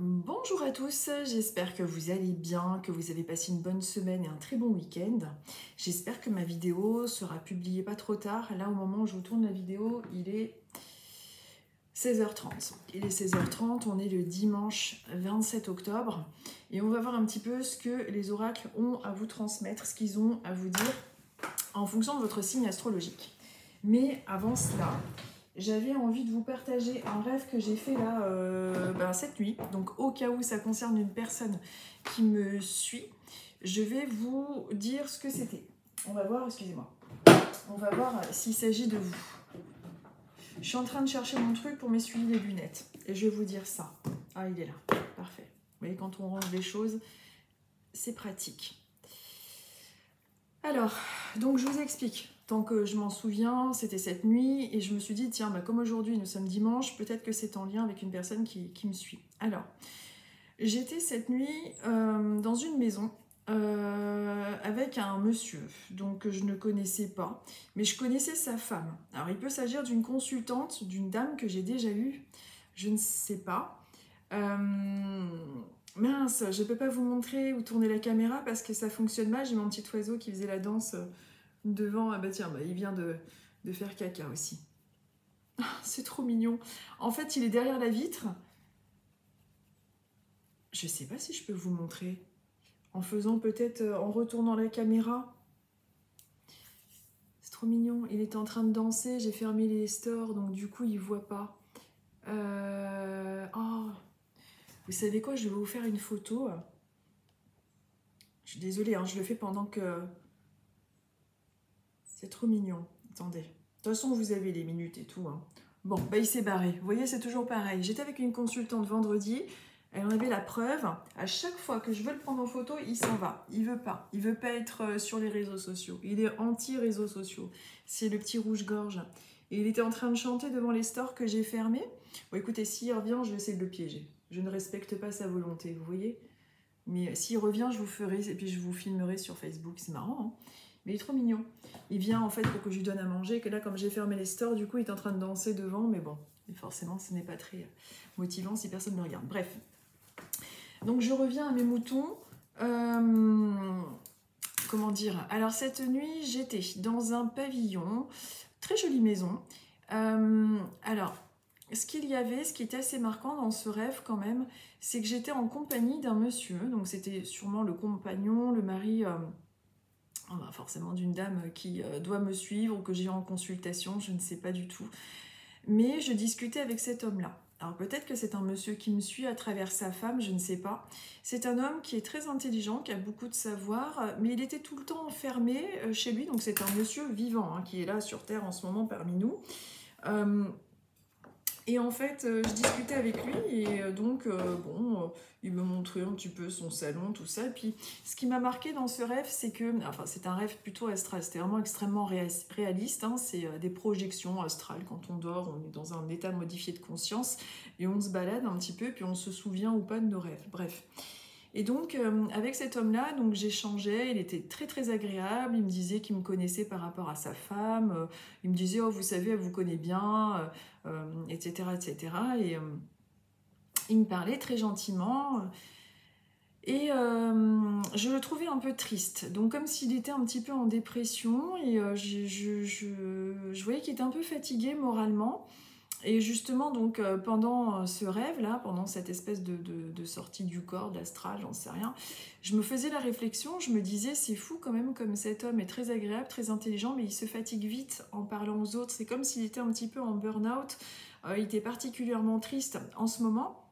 Bonjour à tous, j'espère que vous allez bien, que vous avez passé une bonne semaine et un très bon week-end. J'espère que ma vidéo sera publiée pas trop tard. Là, au moment où je vous tourne la vidéo, il est 16h30. Il est 16h30, on est le dimanche 27 octobre et on va voir un petit peu ce que les oracles ont à vous transmettre, ce qu'ils ont à vous dire en fonction de votre signe astrologique. Mais avant cela, j'avais envie de vous partager un rêve que j'ai fait là cette nuit. Donc au cas où ça concerne une personne qui me suit, je vais vous dire ce que c'était. On va voir, excusez-moi. On va voir s'il s'agit de vous. Je suis en train de chercher mon truc pour m'essuyer les lunettes. Et je vais vous dire ça. Ah, il est là. Parfait. Vous voyez, quand on range les choses, c'est pratique. Alors, donc je vous explique. Tant que je m'en souviens, c'était cette nuit et je me suis dit, tiens, comme aujourd'hui nous sommes dimanche, peut-être que c'est en lien avec une personne qui me suit. Alors, j'étais cette nuit dans une maison avec un monsieur, donc que je ne connaissais pas, mais je connaissais sa femme. Alors, il peut s'agir d'une consultante, d'une dame que j'ai déjà eue, je ne sais pas. Mince, je ne peux pas vous montrer ou tourner la caméra parce que ça fonctionne mal. J'ai mon petit oiseau qui faisait la danse devant. Ah bah tiens, il vient de faire caca aussi. Ah, c'est trop mignon. En fait, il est derrière la vitre. Je ne sais pas si je peux vous montrer. En faisant peut-être, en retournant la caméra. C'est trop mignon. Il était en train de danser. J'ai fermé les stores, donc du coup, il ne voit pas. Oh, vous savez quoi, je vais vous faire une photo. Je suis désolée, hein, je le fais pendant que... C'est trop mignon. Attendez. De toute façon, vous avez les minutes et tout. Hein. Bon, il s'est barré. Vous voyez, c'est toujours pareil. J'étais avec une consultante vendredi. Elle en avait la preuve. À chaque fois que je veux le prendre en photo, il s'en va. Il veut pas. Il veut pas être sur les réseaux sociaux. Il est anti-réseaux sociaux. C'est le petit rouge-gorge. Et il était en train de chanter devant les stores que j'ai fermés. Bon, écoutez, s'il revient, je vais essayer de le piéger. Je ne respecte pas sa volonté, vous voyez. Mais s'il revient, je vous ferai, et puis je vous filmerai sur Facebook. C'est marrant, hein. Mais il est trop mignon. Il vient en fait pour que je lui donne à manger. Que là, comme j'ai fermé les stores, du coup, il est en train de danser devant. Mais bon, et forcément, ce n'est pas très motivant si personne ne regarde. Bref. Donc, je reviens à mes moutons. Comment dire? Alors, cette nuit, j'étais dans un pavillon. Très jolie maison. Alors, ce qu'il y avait, ce qui était assez marquant dans ce rêve quand même, c'est que j'étais en compagnie d'un monsieur. Donc, c'était sûrement le compagnon, le mari... forcément d'une dame qui doit me suivre ou que j'ai en consultation, je ne sais pas du tout. Mais je discutais avec cet homme-là. Alors peut-être que c'est un monsieur qui me suit à travers sa femme, je ne sais pas. C'est un homme qui est très intelligent, qui a beaucoup de savoir, mais il était tout le temps enfermé chez lui, donc c'est un monsieur vivant hein, qui est là sur Terre en ce moment parmi nous. Et en fait, je discutais avec lui et il me montrait un petit peu son salon, tout ça. Et puis, ce qui m'a marqué dans ce rêve, c'est que, enfin, c'est un rêve plutôt astral, c'était vraiment extrêmement réaliste. Hein, c'est des projections astrales. Quand on dort, on est dans un état modifié de conscience et on se balade un petit peu, puis on se souvient ou pas de nos rêves. Bref. Et donc, avec cet homme-là, donc j'échangeais, il était très très agréable, il me disait qu'il me connaissait par rapport à sa femme, il me disait, oh vous savez, elle vous connaît bien, etc. etc. Et il me parlait très gentiment, et je le trouvais un peu triste, donc comme s'il était un petit peu en dépression, et je voyais qu'il était un peu fatigué moralement. Et justement, donc, pendant ce rêve-là, pendant cette espèce de sortie du corps, d'astral, j'en sais rien, je me faisais la réflexion, je me disais, c'est fou quand même comme cet homme est très agréable, très intelligent, mais il se fatigue vite en parlant aux autres. C'est comme s'il était un petit peu en burn-out. Il était particulièrement triste en ce moment.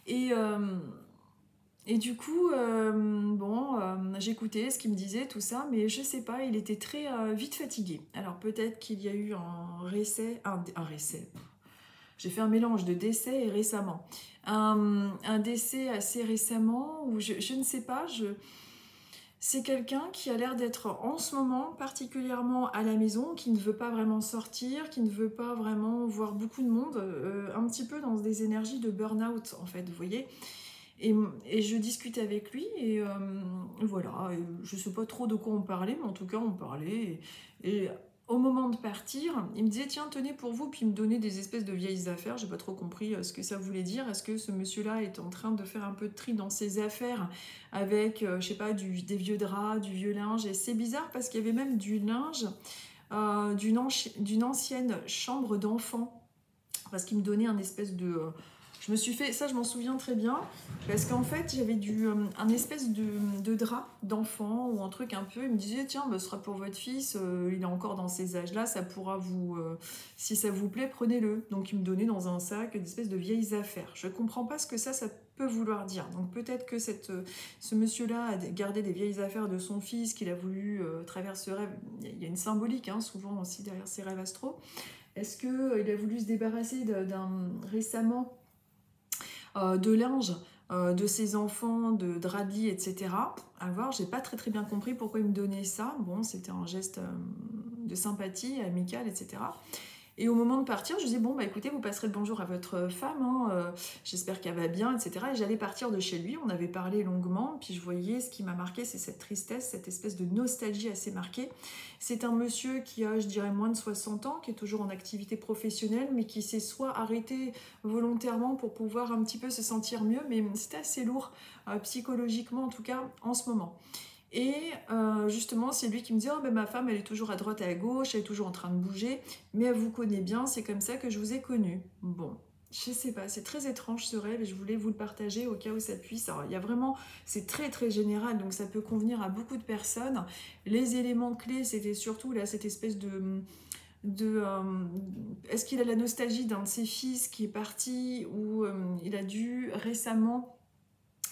Et... Et du coup, j'écoutais ce qu'il me disait, tout ça, mais je sais pas, il était très vite fatigué. Alors peut-être qu'il y a eu un récès, j'ai fait un mélange de décès et récemment. Un décès assez récemment, ou je ne sais pas, c'est quelqu'un qui a l'air d'être en ce moment particulièrement à la maison, qui ne veut pas vraiment sortir, qui ne veut pas vraiment voir beaucoup de monde, un petit peu dans des énergies de burn-out en fait, vous voyez. Et je discutais avec lui et voilà, et je ne sais pas trop de quoi on parlait, mais en tout cas on parlait. Et au moment de partir, il me disait tiens tenez pour vous, puis il me donnait des espèces de vieilles affaires, j'ai pas trop compris ce que ça voulait dire. Est-ce que ce monsieur-là est en train de faire un peu de tri dans ses affaires avec, je sais pas, des vieux draps, du vieux linge, et c'est bizarre parce qu'il y avait même du linge d'une ancienne chambre d'enfant, parce qu'il me donnait un espèce de... je me suis fait, ça je m'en souviens très bien, parce qu'en fait j'avais un espèce de drap d'enfant ou un truc un peu, il me disait tiens bah, ce sera pour votre fils, il est encore dans ces âges-là, ça pourra vous, si ça vous plaît prenez-le. Donc il me donnait dans un sac des espèces de vieilles affaires. Je comprends pas ce que ça peut vouloir dire. Donc peut-être que ce monsieur-là a gardé des vieilles affaires de son fils qu'il a voulu travers ce rêve. Il y a une symbolique hein, souvent aussi derrière ces rêves astro. Est-ce qu'il a voulu se débarrasser récemment de linge de ses enfants, de drap de lit, etc. À voir, j'ai pas très bien compris pourquoi il me donnait ça. Bon, c'était un geste de sympathie, amical, etc. Et au moment de partir, je disais, bon, bah écoutez, vous passerez le bonjour à votre femme, hein, j'espère qu'elle va bien, etc. Et j'allais partir de chez lui, on avait parlé longuement, puis je voyais, ce qui m'a marqué, c'est cette tristesse, cette espèce de nostalgie assez marquée. C'est un monsieur qui a, je dirais, moins de 60 ans, qui est toujours en activité professionnelle, mais qui s'est soit arrêté volontairement pour pouvoir un petit peu se sentir mieux, mais c'était assez lourd, psychologiquement en tout cas, en ce moment. Et justement, c'est lui qui me dit oh, ben, ma femme, elle est toujours à droite et à gauche, elle est toujours en train de bouger, mais elle vous connaît bien, c'est comme ça que je vous ai connu. Bon, je sais pas, c'est très étrange ce rêve et je voulais vous le partager au cas où ça puisse. Alors, il y a vraiment, c'est très général, donc ça peut convenir à beaucoup de personnes. Les éléments clés, c'était surtout là cette espèce est-ce qu'il a la nostalgie d'un de ses fils qui est parti ou il a dû récemment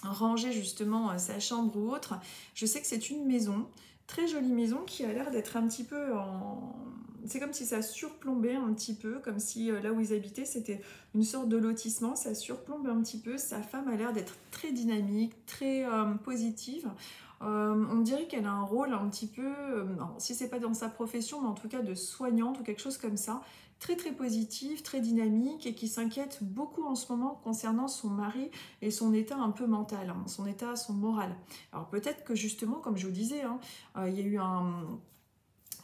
ranger justement sa chambre ou autre. Je sais que c'est une maison, très jolie maison qui a l'air d'être un petit peu en... C'est comme si ça surplombait un petit peu, comme si là où ils habitaient c'était une sorte de lotissement, ça surplombe un petit peu. Sa femme a l'air d'être très dynamique, très positive. On dirait qu'elle a un rôle un petit peu, non, si c'est pas dans sa profession, mais en tout cas de soignante ou quelque chose comme ça, très positive, très dynamique et qui s'inquiète beaucoup en ce moment concernant son mari et son état un peu mental, hein, son moral. Alors peut-être que justement, comme je vous disais, hein, il y a eu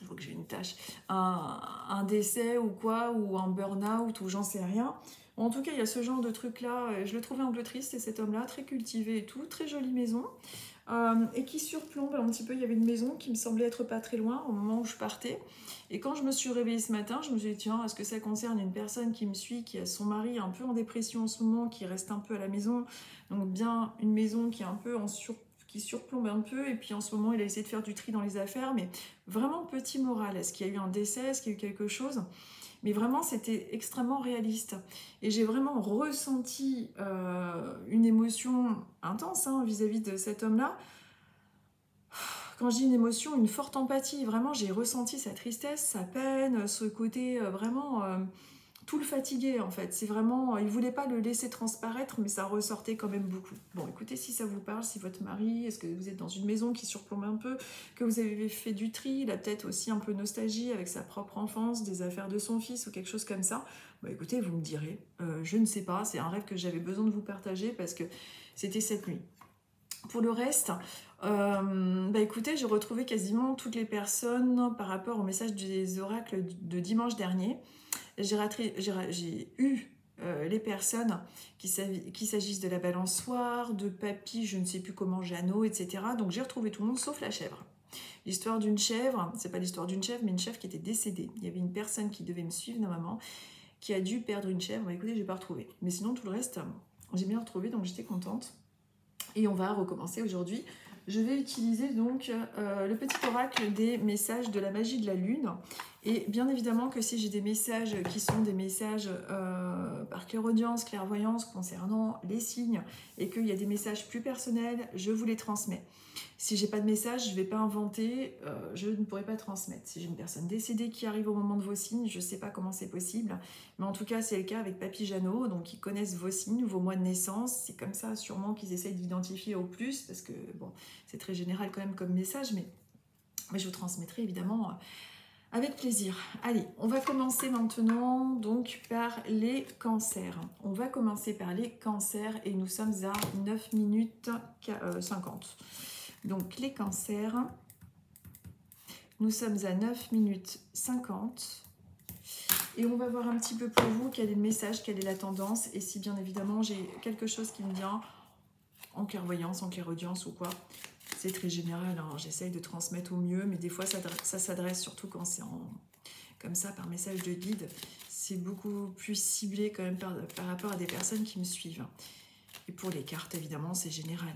je vois que j'ai une tâche, un décès ou quoi, ou un burn-out, ou j'en sais rien. En tout cas, il y a ce genre de truc-là, je le trouvais un peu triste, cet homme-là, très cultivé et tout, très jolie maison. Et qui surplombe un petit peu. Il y avait une maison qui me semblait être pas très loin au moment où je partais. Et quand je me suis réveillée ce matin, je me suis dit, tiens, est-ce que ça concerne une personne qui me suit, qui a son mari un peu en dépression en ce moment, qui reste un peu à la maison, donc bien une maison qui est un peu qui surplombe un peu, et puis en ce moment il a essayé de faire du tri dans les affaires, mais vraiment petit moral. Est-ce qu'il y a eu un décès, est-ce qu'il y a eu quelque chose? Mais vraiment, c'était extrêmement réaliste. Et j'ai vraiment ressenti une émotion intense hein, vis-à-vis de cet homme-là. Quand je dis une émotion, une forte empathie. Vraiment, j'ai ressenti sa tristesse, sa peine, ce côté vraiment tout le fatigué en fait. C'est vraiment, il voulait pas le laisser transparaître, mais ça ressortait quand même beaucoup. Bon, écoutez, si ça vous parle, si votre mari, est-ce que vous êtes dans une maison qui surplombe un peu, que vous avez fait du tri, il a peut-être aussi un peu nostalgie avec sa propre enfance, des affaires de son fils ou quelque chose comme ça. Bah écoutez, vous me direz. Je ne sais pas, c'est un rêve que j'avais besoin de vous partager parce que c'était cette nuit. Pour le reste, bah écoutez, j'ai retrouvé quasiment toutes les personnes par rapport au message des oracles de dimanche dernier. J'ai eu les personnes qu'il s'agisse de la balançoire, de papy, je ne sais plus comment, Jeannot, etc. Donc j'ai retrouvé tout le monde sauf la chèvre. L'histoire d'une chèvre, c'est pas l'histoire d'une chèvre, mais une chèvre qui était décédée. Il y avait une personne qui devait me suivre normalement, qui a dû perdre une chèvre. Bah, écoutez, j'ai pas retrouvé. Mais sinon, tout le reste, j'ai bien retrouvé, donc j'étais contente. Et on va recommencer aujourd'hui. Je vais utiliser donc le petit oracle des messages de la magie de la lune. Et bien évidemment que si j'ai des messages qui sont des messages par clairaudience, clairvoyance concernant les signes et qu'il y a des messages plus personnels, je vous les transmets. Si j'ai pas de message, je ne vais pas inventer, je ne pourrai pas transmettre. Si j'ai une personne décédée qui arrive au moment de vos signes, je ne sais pas comment c'est possible. Mais en tout cas, c'est le cas avec Papy Jeannot. Donc, ils connaissent vos signes, vos mois de naissance. C'est comme ça, sûrement, qu'ils essayent d'identifier au plus. Parce que, bon, c'est très général quand même comme message. Mais je vous transmettrai évidemment avec plaisir. Allez, on va commencer maintenant donc par les cancers. On va commencer par les cancers et nous sommes à 9 minutes 50. Donc les cancers, Nous sommes à 9 minutes 50. Et on va voir un petit peu pour vous quel est le message, quelle est la tendance. Et si bien évidemment j'ai quelque chose qui me vient en clairvoyance, en clairaudience ou quoi. C'est très général, hein. J'essaye de transmettre au mieux, mais des fois ça s'adresse surtout quand c'est comme ça par message de guide. C'est beaucoup plus ciblé quand même par rapport à des personnes qui me suivent. Et pour les cartes, évidemment, c'est général.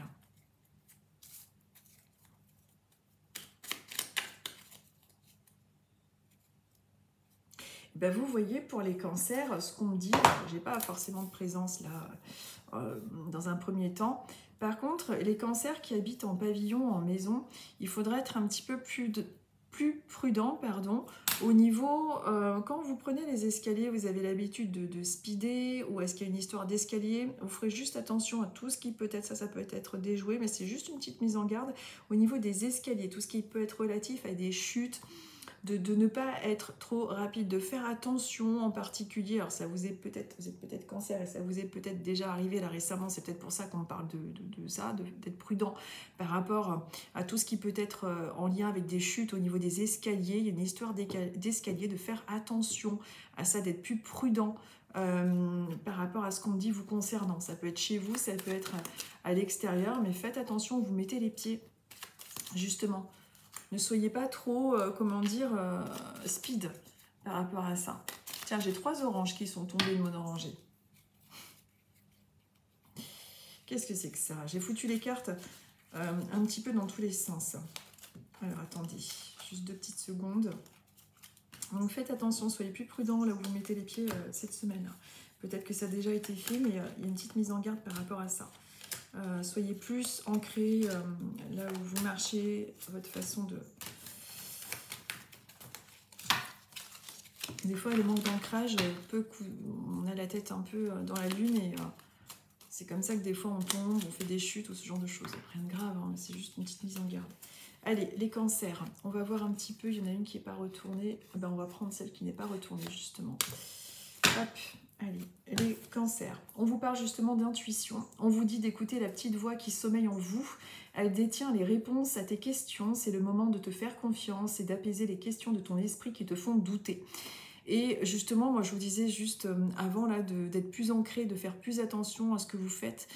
Ben vous voyez, pour les cancers, ce qu'on me dit, j'ai pas forcément de présence là dans un premier temps. Par contre, les cancers qui habitent en pavillon, en maison, il faudrait être un petit peu plus prudent, pardon, au niveau, quand vous prenez les escaliers, vous avez l'habitude de speeder, ou est-ce qu'il y a une histoire d'escalier, vous ferez juste attention à tout ce qui peut être, ça peut être déjoué, mais c'est juste une petite mise en garde au niveau des escaliers, tout ce qui peut être relatif à des chutes, de ne pas être trop rapide, de faire attention en particulier. Alors ça vous êtes peut-être cancer et ça vous est peut-être déjà arrivé là récemment, c'est peut-être pour ça qu'on parle de ça, d'être prudent par rapport à tout ce qui peut être en lien avec des chutes au niveau des escaliers. Il y a une histoire d'escalier, de faire attention à ça, d'être plus prudent par rapport à ce qu'on dit vous concernant. Ça peut être chez vous, ça peut être à l'extérieur, mais faites attention où vous mettez les pieds, justement. Ne soyez pas trop, comment dire, speed par rapport à ça. Tiens, j'ai 3 oranges qui sont tombées de mon oranger. Qu'est-ce que c'est que ça? J'ai foutu les cartes un petit peu dans tous les sens. Alors, attendez, juste 2 petites secondes. Donc, faites attention, soyez plus prudents là où vous mettez les pieds cette semaine. Peut-être que ça a déjà été fait, mais il y a une petite mise en garde par rapport à ça. Soyez plus ancrés là où vous marchez, votre façon de... Des fois, le manque d'ancrage on a la tête un peu dans la lune et c'est comme ça que des fois on tombe, on fait des chutes ou ce genre de choses. Rien de grave, hein, c'est juste une petite mise en garde. Allez, les cancers, on va voir un petit peu, il y en a une qui n'est pas retournée. Ben, on va prendre celle qui n'est pas retournée justement. Hop. Allez, les cancers. On vous parle justement d'intuition. On vous dit d'écouter la petite voix qui sommeille en vous. Elle détient les réponses à tes questions. C'est le moment de te faire confiance et d'apaiser les questions de ton esprit qui te font douter. Et justement, moi je vous disais juste avant là d'être plus ancré, de faire plus attention à ce que vous faites.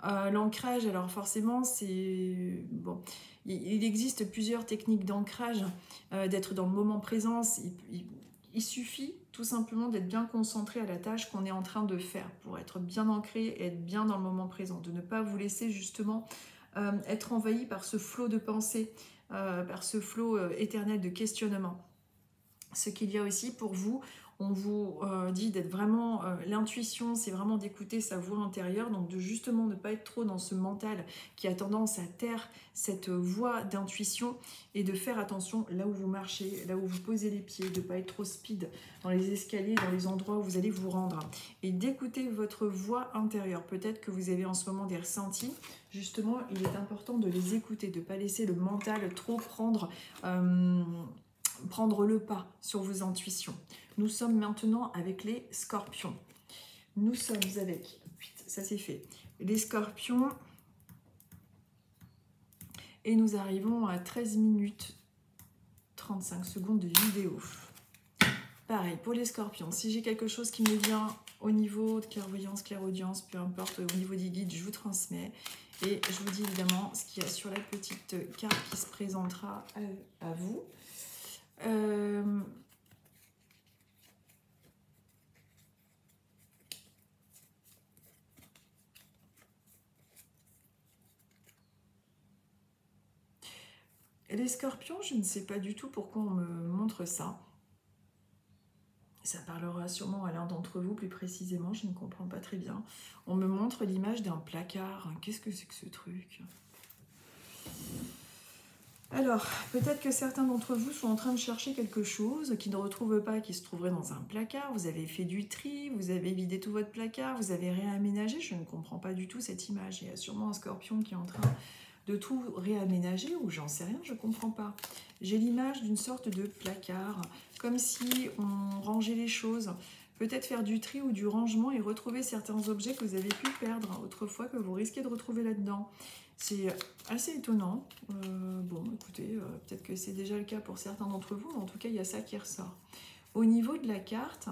L'ancrage, alors forcément, c'est... Bon, il existe plusieurs techniques d'ancrage, d'être dans le moment présent. Il suffit tout simplement d'être bien concentré à la tâche qu'on est en train de faire pour être bien ancré et être bien dans le moment présent, de ne pas vous laisser justement être envahi par ce flot de pensée, par ce flot éternel de questionnement. Ce qu'il y a aussi pour vous, on vous dit d'être vraiment, l'intuition, c'est vraiment d'écouter sa voix intérieure, donc de justement ne pas être trop dans ce mental qui a tendance à taire cette voix d'intuition et de faire attention là où vous marchez, là où vous posez les pieds, de ne pas être trop speed dans les escaliers, dans les endroits où vous allez vous rendre. Et d'écouter votre voix intérieure. Peut-être que vous avez en ce moment des ressentis. Justement, il est important de les écouter, de ne pas laisser le mental trop prendre le pas sur vos intuitions. Nous sommes maintenant avec les scorpions. Nous sommes avec, ça c'est fait, les scorpions. Et nous arrivons à 13 minutes 35 secondes de vidéo. Pareil, pour les scorpions, si j'ai quelque chose qui me vient au niveau de clairvoyance, clairaudience, peu importe, au niveau des guides, je vous transmets. Et je vous dis évidemment ce qu'il y a sur la petite carte qui se présentera à vous. Les scorpions, je ne sais pas du tout pourquoi on me montre ça. Ça parlera sûrement à l'un d'entre vous plus précisément, je ne comprends pas très bien. On me montre l'image d'un placard. Qu'est-ce que c'est que ce truc ? Alors, peut-être que certains d'entre vous sont en train de chercher quelque chose qu'ils ne retrouvent pas, qui se trouverait dans un placard. Vous avez fait du tri, vous avez vidé tout votre placard, vous avez réaménagé. Je ne comprends pas du tout cette image. Il y a sûrement un scorpion qui est en train de tout réaménager, ou j'en sais rien, je ne comprends pas. J'ai l'image d'une sorte de placard, comme si on rangeait les choses. peut-être faire du tri ou du rangement et retrouver certains objets que vous avez pu perdre autrefois, que vous risquez de retrouver là-dedans. C'est assez étonnant. Bon, écoutez, peut-être que c'est déjà le cas pour certains d'entre vous, mais en tout cas, il y a ça qui ressort. Au niveau de la carte,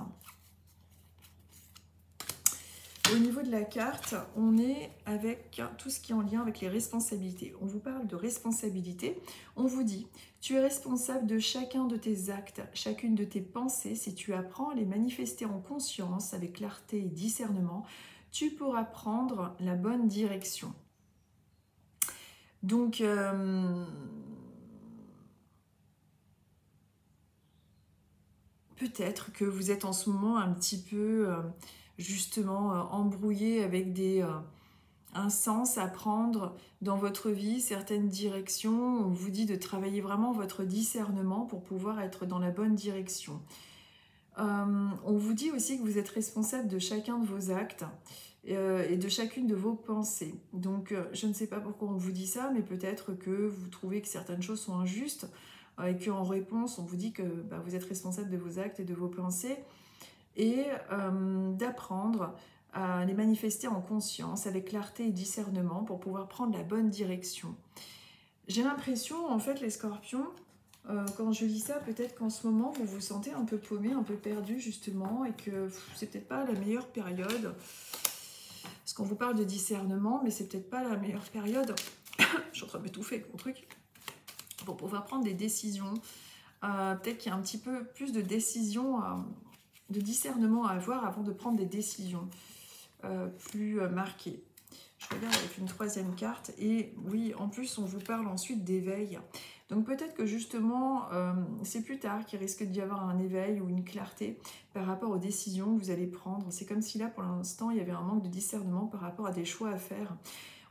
on est avec tout ce qui est en lien avec les responsabilités. On vous parle de responsabilité. On vous dit, tu es responsable de chacun de tes actes, chacune de tes pensées. Si tu apprends à les manifester en conscience, avec clarté et discernement, tu pourras prendre la bonne direction. Donc, peut-être que vous êtes en ce moment un petit peu, justement, embrouillé avec un sens à prendre dans votre vie, certaines directions. On vous dit de travailler vraiment votre discernement pour pouvoir être dans la bonne direction. On vous dit aussi que vous êtes responsable de chacun de vos actes et de chacune de vos pensées. Donc, je ne sais pas pourquoi on vous dit ça, mais peut-être que vous trouvez que certaines choses sont injustes et qu'en réponse, on vous dit que vous êtes responsable de vos actes et de vos pensées et d'apprendre à les manifester en conscience, avec clarté et discernement pour pouvoir prendre la bonne direction. J'ai l'impression, en fait, les scorpions, quand je lis ça, peut-être qu'en ce moment, vous vous sentez un peu paumé, un peu perdu, justement, et que c'est peut-être pas la meilleure période. Parce qu'on vous parle de discernement, mais c'est peut-être pas la meilleure période. Je suis en train de m'étouffer avec mon truc. Pour pouvoir prendre des décisions. Peut-être qu'il y a un petit peu plus de décisions, de discernement à avoir avant de prendre des décisions plus marquées. Je regarde avec une troisième carte et oui, en plus, on vous parle ensuite d'éveil. Donc peut-être que justement, c'est plus tard qu'il risque d'y avoir un éveil ou une clarté par rapport aux décisions que vous allez prendre. C'est comme si là, pour l'instant, il y avait un manque de discernement par rapport à des choix à faire.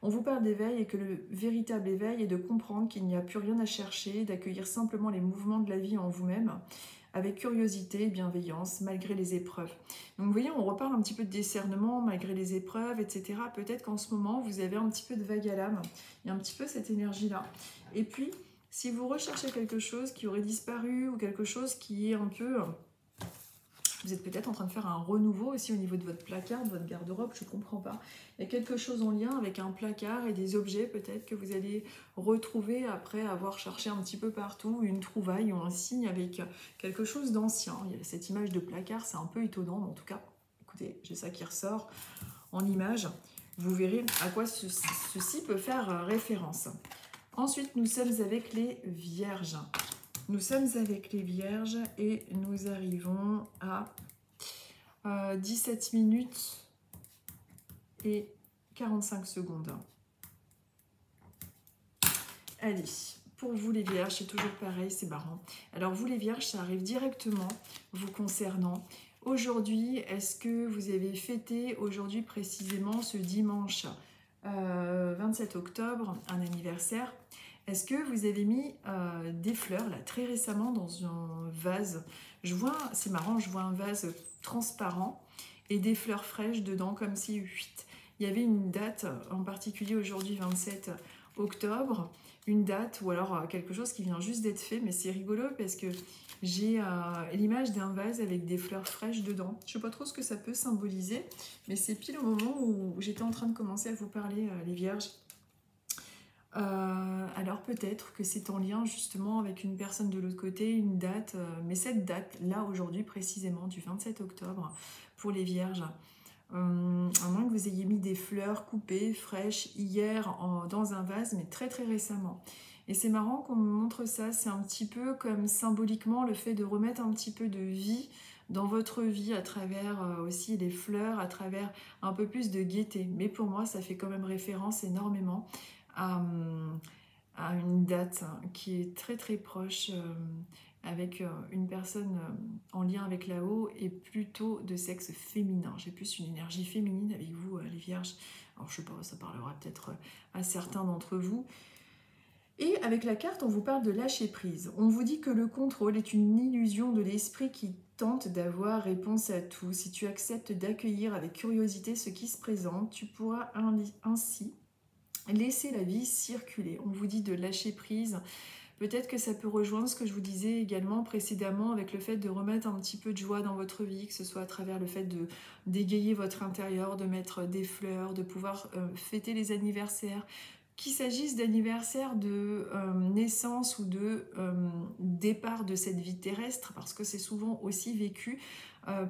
On vous parle d'éveil et que le véritable éveil est de comprendre qu'il n'y a plus rien à chercher, d'accueillir simplement les mouvements de la vie en vous-même, avec curiosité et bienveillance, malgré les épreuves. Donc vous voyez, on reparle un petit peu de discernement, malgré les épreuves, etc. Peut-être qu'en ce moment, vous avez un petit peu de vague à l'âme. Il y a un petit peu cette énergie-là. Et puis, si vous recherchez quelque chose qui aurait disparu ou quelque chose qui est un peu... Vous êtes peut-être en train de faire un renouveau aussi au niveau de votre placard, de votre garde-robe, je ne comprends pas. Il y a quelque chose en lien avec un placard et des objets peut-être que vous allez retrouver après avoir cherché un petit peu partout, une trouvaille ou un signe avec quelque chose d'ancien. Il y a cette image de placard, c'est un peu étonnant, mais en tout cas, écoutez, j'ai ça qui ressort en image. Vous verrez à quoi ceci peut faire référence. Ensuite, nous sommes avec les Vierges. Nous sommes avec les Vierges et nous arrivons à 17 minutes et 45 secondes. Allez, pour vous les Vierges, c'est toujours pareil, c'est marrant. Alors vous les Vierges, ça arrive directement vous concernant. Aujourd'hui, est-ce que vous avez fêté aujourd'hui précisément ce dimanche 27 octobre, un anniversaire? Est-ce que vous avez mis des fleurs là très récemment dans un vase? Je vois, c'est marrant, je vois un vase transparent et des fleurs fraîches dedans comme si il y avait une date en particulier aujourd'hui 27 octobre, une date ou alors quelque chose qui vient juste d'être fait, mais c'est rigolo parce que j'ai l'image d'un vase avec des fleurs fraîches dedans. Je ne sais pas trop ce que ça peut symboliser, mais c'est pile au moment où j'étais en train de commencer à vous parler, les Vierges. Alors peut-être que c'est en lien justement avec une personne de l'autre côté, une date, mais cette date-là aujourd'hui précisément, du 27 octobre, pour les Vierges, à moins que vous ayez mis des fleurs coupées, fraîches, hier dans un vase, mais très très récemment. Et c'est marrant qu'on me montre ça, c'est un petit peu comme symboliquement le fait de remettre un petit peu de vie dans votre vie à travers aussi les fleurs, à travers un peu plus de gaieté. Mais pour moi, ça fait quand même référence énormément à une date qui est très très proche avec une personne en lien avec là-haut et plutôt de sexe féminin. J'ai plus une énergie féminine avec vous, les Vierges. Alors je sais pas, ça parlera peut-être à certains d'entre vous. Et avec la carte, on vous parle de lâcher prise. On vous dit que le contrôle est une illusion de l'esprit qui tente d'avoir réponse à tout. Si tu acceptes d'accueillir avec curiosité ce qui se présente, tu pourras ainsi laisser la vie circuler. On vous dit de lâcher prise Peut-être que ça peut rejoindre ce que je vous disais également précédemment avec le fait de remettre un petit peu de joie dans votre vie, que ce soit à travers le fait de d'égayer votre intérieur, de mettre des fleurs, de pouvoir fêter les anniversaires, qu'il s'agisse d'anniversaire de naissance ou de départ de cette vie terrestre, parce que c'est souvent aussi vécu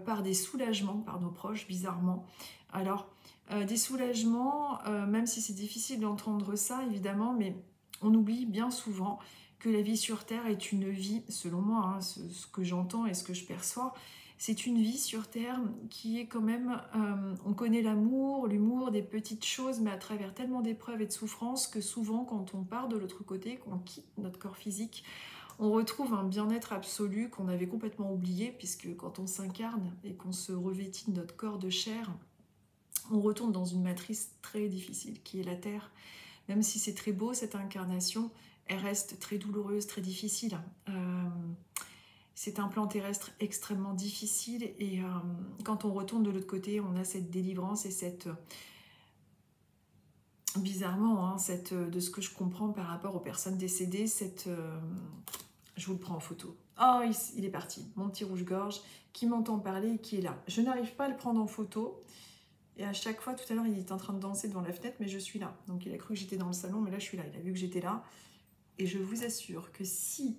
par des soulagements par nos proches, bizarrement. Alors, des soulagements, même si c'est difficile d'entendre ça, évidemment, mais on oublie bien souvent que la vie sur Terre est une vie, selon moi, hein, ce que j'entends et ce que je perçois, c'est une vie sur Terre qui est quand même, on connaît l'amour, l'humour, des petites choses, mais à travers tellement d'épreuves et de souffrances que souvent, quand on part de l'autre côté, qu'on quitte notre corps physique, on retrouve un bien-être absolu qu'on avait complètement oublié, puisque quand on s'incarne et qu'on se revêtit de notre corps de chair, on retourne dans une matrice très difficile, qui est la Terre. Même si c'est très beau, cette incarnation, elle reste très douloureuse, très difficile. C'est un plan terrestre extrêmement difficile et quand on retourne de l'autre côté, on a cette délivrance et cette... bizarrement, hein, de ce que je comprends par rapport aux personnes décédées, je vous le prends en photo. Oh, il est parti, mon petit rouge-gorge, qui m'entend parler et qui est là. Je n'arrive pas à le prendre en photo. Et à chaque fois, tout à l'heure, il était en train de danser devant la fenêtre, mais je suis là. Donc il a cru que j'étais dans le salon, mais là, je suis là. Il a vu que j'étais là. Et je vous assure que si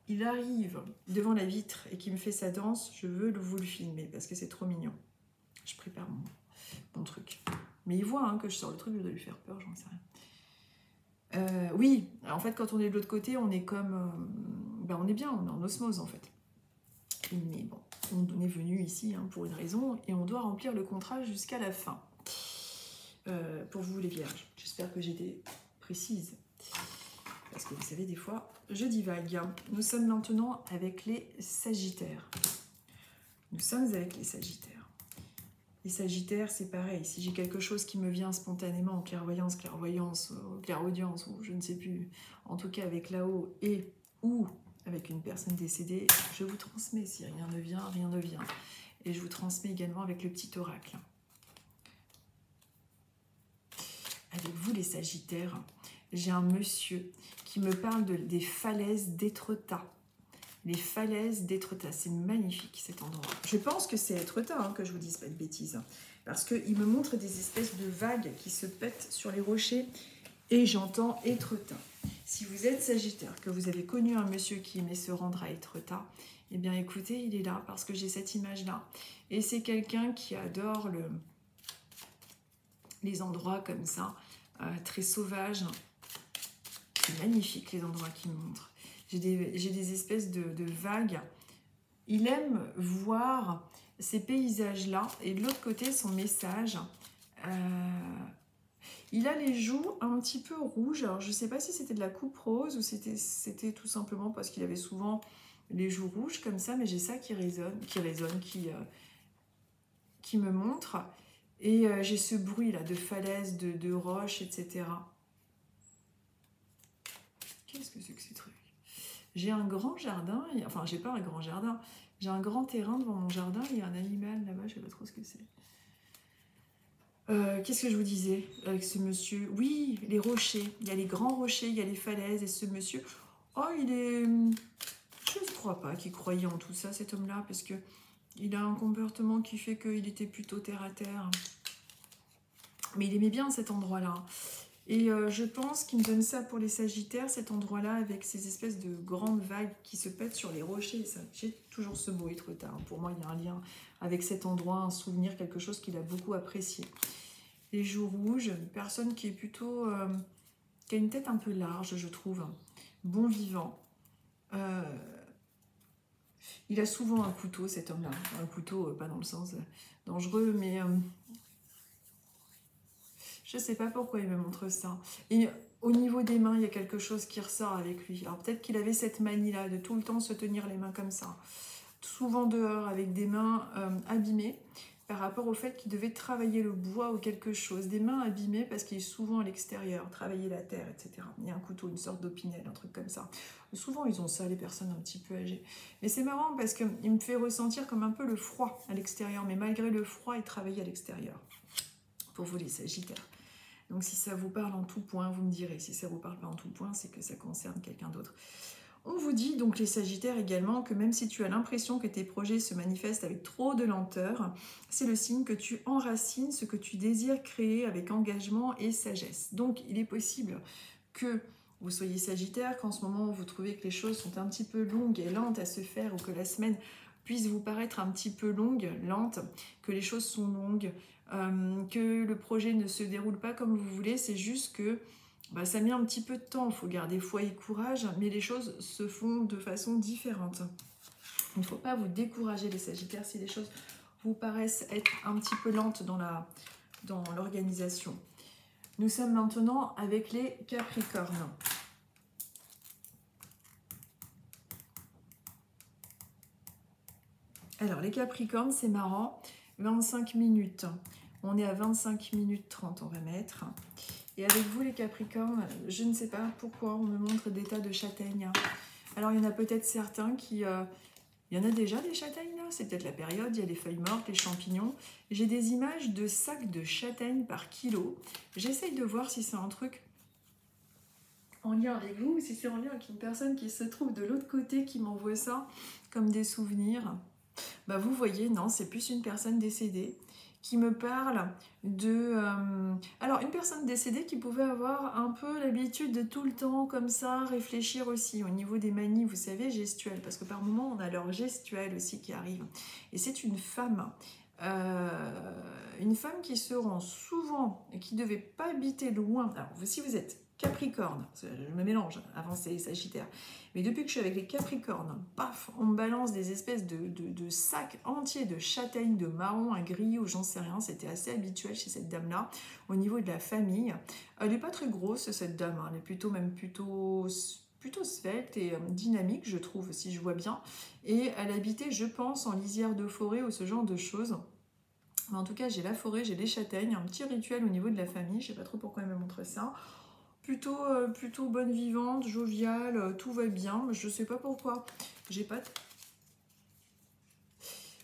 il arrive devant la vitre et qu'il me fait sa danse, je veux vous le filmer, parce que c'est trop mignon. Je prépare mon truc. Mais il voit hein, que je sors le truc, je dois lui faire peur, j'en sais rien. Oui, en fait, quand on est de l'autre côté, on est comme... on est bien, on est en osmose, en fait. Mais bon, on est venu ici hein, pour une raison et on doit remplir le contrat jusqu'à la fin. Pour vous les vierges, j'espère que j'étais précise. Parce que vous savez, des fois, je divague. Nous sommes maintenant avec les Sagittaires. Nous sommes avec les Sagittaires. Les Sagittaires, c'est pareil. Si j'ai quelque chose qui me vient spontanément en clairvoyance, clairaudience, ou je ne sais plus, en tout cas avec là-haut et ou avec une personne décédée, je vous transmets. Si rien ne vient, rien ne vient. Et je vous transmets également avec le petit oracle. Avec vous les Sagittaires, j'ai un monsieur qui me parle des falaises d'Étretat. Les falaises d'Étretat, c'est magnifique cet endroit. Je pense que c'est Étretat, hein, que je vous dise pas de bêtises. Parce qu'il me montre des espèces de vagues qui se pètent sur les rochers et j'entends Étretat. Si vous êtes Sagittaire, que vous avez connu un monsieur qui aimait se rendre à Étretat, eh bien écoutez, il est là parce que j'ai cette image-là. Et c'est quelqu'un qui adore les endroits comme ça, très sauvages. C'est magnifique les endroits qu'il me montre. J'ai des espèces de vagues. Il aime voir ces paysages-là. Et de l'autre côté, son message... il a les joues un petit peu rouges. Alors, je ne sais pas si c'était de la coupe rose ou c'était tout simplement parce qu'il avait souvent les joues rouges comme ça, mais j'ai ça qui me montre. Et j'ai ce bruit-là de falaises, de roches, etc. Qu'est-ce que c'est que ces trucs? J'ai un grand jardin, enfin, j'ai pas un grand jardin, j'ai un grand terrain devant mon jardin, il y a un animal là-bas, je sais pas trop ce que c'est. Qu'est-ce que je vous disais avec ce monsieur? Oui, les rochers. Il y a les grands rochers, il y a les falaises. Et ce monsieur, oh, il est... Je ne crois pas qu'il croyait en tout ça, cet homme-là, parce que il a un comportement qui fait qu'il était plutôt terre à terre. Mais il aimait bien cet endroit-là. Et je pense qu'il me donne ça pour les Sagittaires, cet endroit-là, avec ces espèces de grandes vagues qui se pètent sur les rochers. J'ai toujours ce mot Étretat. Pour moi, il y a un lien avec cet endroit, un souvenir, quelque chose qu'il a beaucoup apprécié. Les joues rouges, une personne qui est plutôt... qui a une tête un peu large, je trouve. Bon vivant. Il a souvent un couteau, cet homme-là. Un couteau, pas dans le sens dangereux, mais... je ne sais pas pourquoi il me montre ça. Et au niveau des mains, il y a quelque chose qui ressort avec lui. Alors peut-être qu'il avait cette manie-là de tout le temps se tenir les mains comme ça. Souvent dehors, avec des mains abîmées, par rapport au fait qu'il devait travailler le bois ou quelque chose. Des mains abîmées parce qu'il est souvent à l'extérieur, travailler la terre, etc. Il y a un couteau, une sorte d'opinel, un truc comme ça. Souvent, ils ont ça, les personnes un petit peu âgées. Mais c'est marrant parce qu'il me fait ressentir comme un peu le froid à l'extérieur. Mais malgré le froid, il travaille à l'extérieur. Pour vous, les Sagittaires. Donc si ça vous parle en tout point, vous me direz. Si ça vous parle pas en tout point, c'est que ça concerne quelqu'un d'autre. On vous dit, donc les Sagittaires également, que même si tu as l'impression que tes projets se manifestent avec trop de lenteur, c'est le signe que tu enracines ce que tu désires créer avec engagement et sagesse. Donc il est possible que vous soyez Sagittaire, qu'en ce moment vous trouvez que les choses sont un petit peu longues et lentes à se faire, ou que la semaine puisse vous paraître un petit peu longue, lente, que les choses sont longues, que le projet ne se déroule pas comme vous voulez. C'est juste que ça met un petit peu de temps, il faut garder foi et courage, mais les choses se font de façon différente. Il ne faut pas vous décourager les Sagittaires si les choses vous paraissent être un petit peu lentes dans l'organisation. Nous sommes maintenant avec les Capricornes. Alors les Capricornes, c'est marrant, 25 minutes. On est à 25 minutes 30, on va mettre. Et avec vous les Capricornes, je ne sais pas pourquoi on me montre des tas de châtaignes. Alors il y en a peut-être certains qui... il y en a déjà des châtaignes là, c'est peut-être la période, il y a les feuilles mortes, les champignons. J'ai des images de sacs de châtaignes par kilo. J'essaye de voir si c'est un truc en lien avec vous, ou si c'est en lien avec une personne qui se trouve de l'autre côté qui m'envoie ça comme des souvenirs. Vous voyez, non, c'est plus une personne décédée qui me parle de... alors, une personne décédée qui pouvait avoir un peu l'habitude de tout le temps, comme ça, réfléchir aussi au niveau des manies, vous savez, gestuelles, parce que par moments, on a leur gestuelle aussi qui arrive. Et c'est une femme qui se rend souvent et qui ne devait pas habiter loin. Alors, si vous êtes Capricorne, je me mélange, avancé, Sagittaire. Mais depuis que je suis avec les Capricornes, paf, on me balance des espèces de sacs entiers de châtaignes, de marron à gris ou j'en sais rien. C'était assez habituel chez cette dame-là. Au niveau de la famille, elle n'est pas très grosse, cette dame. Hein. Elle est plutôt svelte et dynamique, je trouve, si je vois bien. Et elle habitait, je pense, en lisière de forêt ou ce genre de choses. Mais en tout cas, j'ai la forêt, j'ai les châtaignes, un petit rituel au niveau de la famille. Je ne sais pas trop pourquoi elle me montre ça. Plutôt bonne vivante, joviale, tout va bien. Je ne sais pas pourquoi. J'ai pas...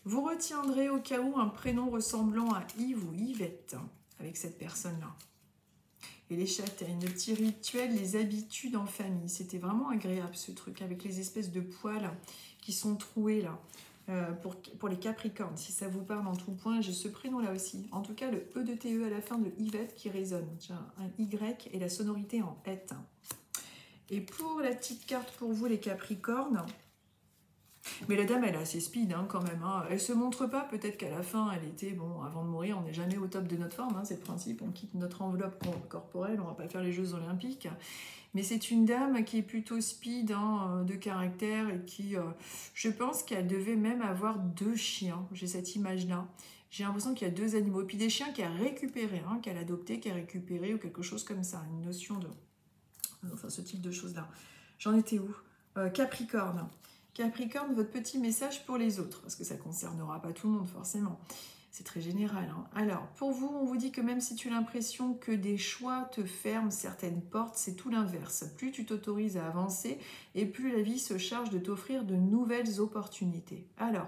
Vous retiendrez au cas où un prénom ressemblant à Yves ou Yvette avec cette personne-là. Et les châtaignes, le petit rituel, les habitudes en famille. C'était vraiment agréable ce truc avec les espèces de poils qui sont troués là. Pour les Capricornes, si ça vous parle en tout point, j'ai ce prénom-là aussi. En tout cas, le E de TE à la fin de Yvette qui résonne. J'ai un Y et la sonorité en ET. Et pour la petite carte pour vous, les Capricornes, mais la dame, elle est assez speed hein, quand même. Hein. Elle se montre pas, peut-être qu'à la fin, elle était, bon, avant de mourir, on n'est jamais au top de notre forme, hein, c'est le principe, on quitte notre enveloppe corporelle, on va pas faire les Jeux Olympiques. Mais c'est une dame qui est plutôt speed hein, de caractère et qui, je pense qu'elle devait même avoir 2 chiens. J'ai cette image-là. J'ai l'impression qu'il y a 2 animaux. Puis des chiens qu'elle a récupérés, hein, qu'elle a adoptés, qu'elle a récupérés ou quelque chose comme ça. Une notion de... Enfin, ce type de choses-là. J'en étais où Capricorne. Capricorne, votre petit message pour les autres. Parce que ça ne concernera pas tout le monde, forcément. C'est très général. Hein. Alors, pour vous, on vous dit que même si tu as l'impression que des choix te ferment certaines portes, c'est tout l'inverse. Plus tu t'autorises à avancer et plus la vie se charge de t'offrir de nouvelles opportunités. Alors,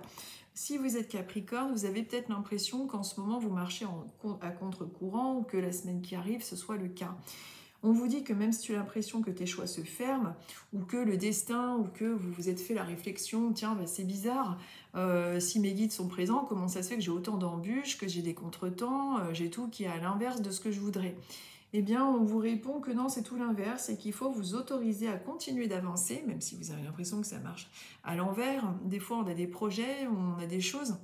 si vous êtes Capricorne, vous avez peut-être l'impression qu'en ce moment, vous marchez à contre-courant ou que la semaine qui arrive, ce soit le cas. On vous dit que même si tu as l'impression que tes choix se ferment, ou que le destin, ou que vous vous êtes fait la réflexion, tiens, c'est bizarre, si mes guides sont présents, comment ça se fait que j'ai autant d'embûches, que j'ai des contretemps, j'ai tout qui est à l'inverse de ce que je voudrais? Eh bien, on vous répond que non, c'est tout l'inverse, et qu'il faut vous autoriser à continuer d'avancer, même si vous avez l'impression que ça marche à l'envers. Des fois, on a des projets, on a des choses,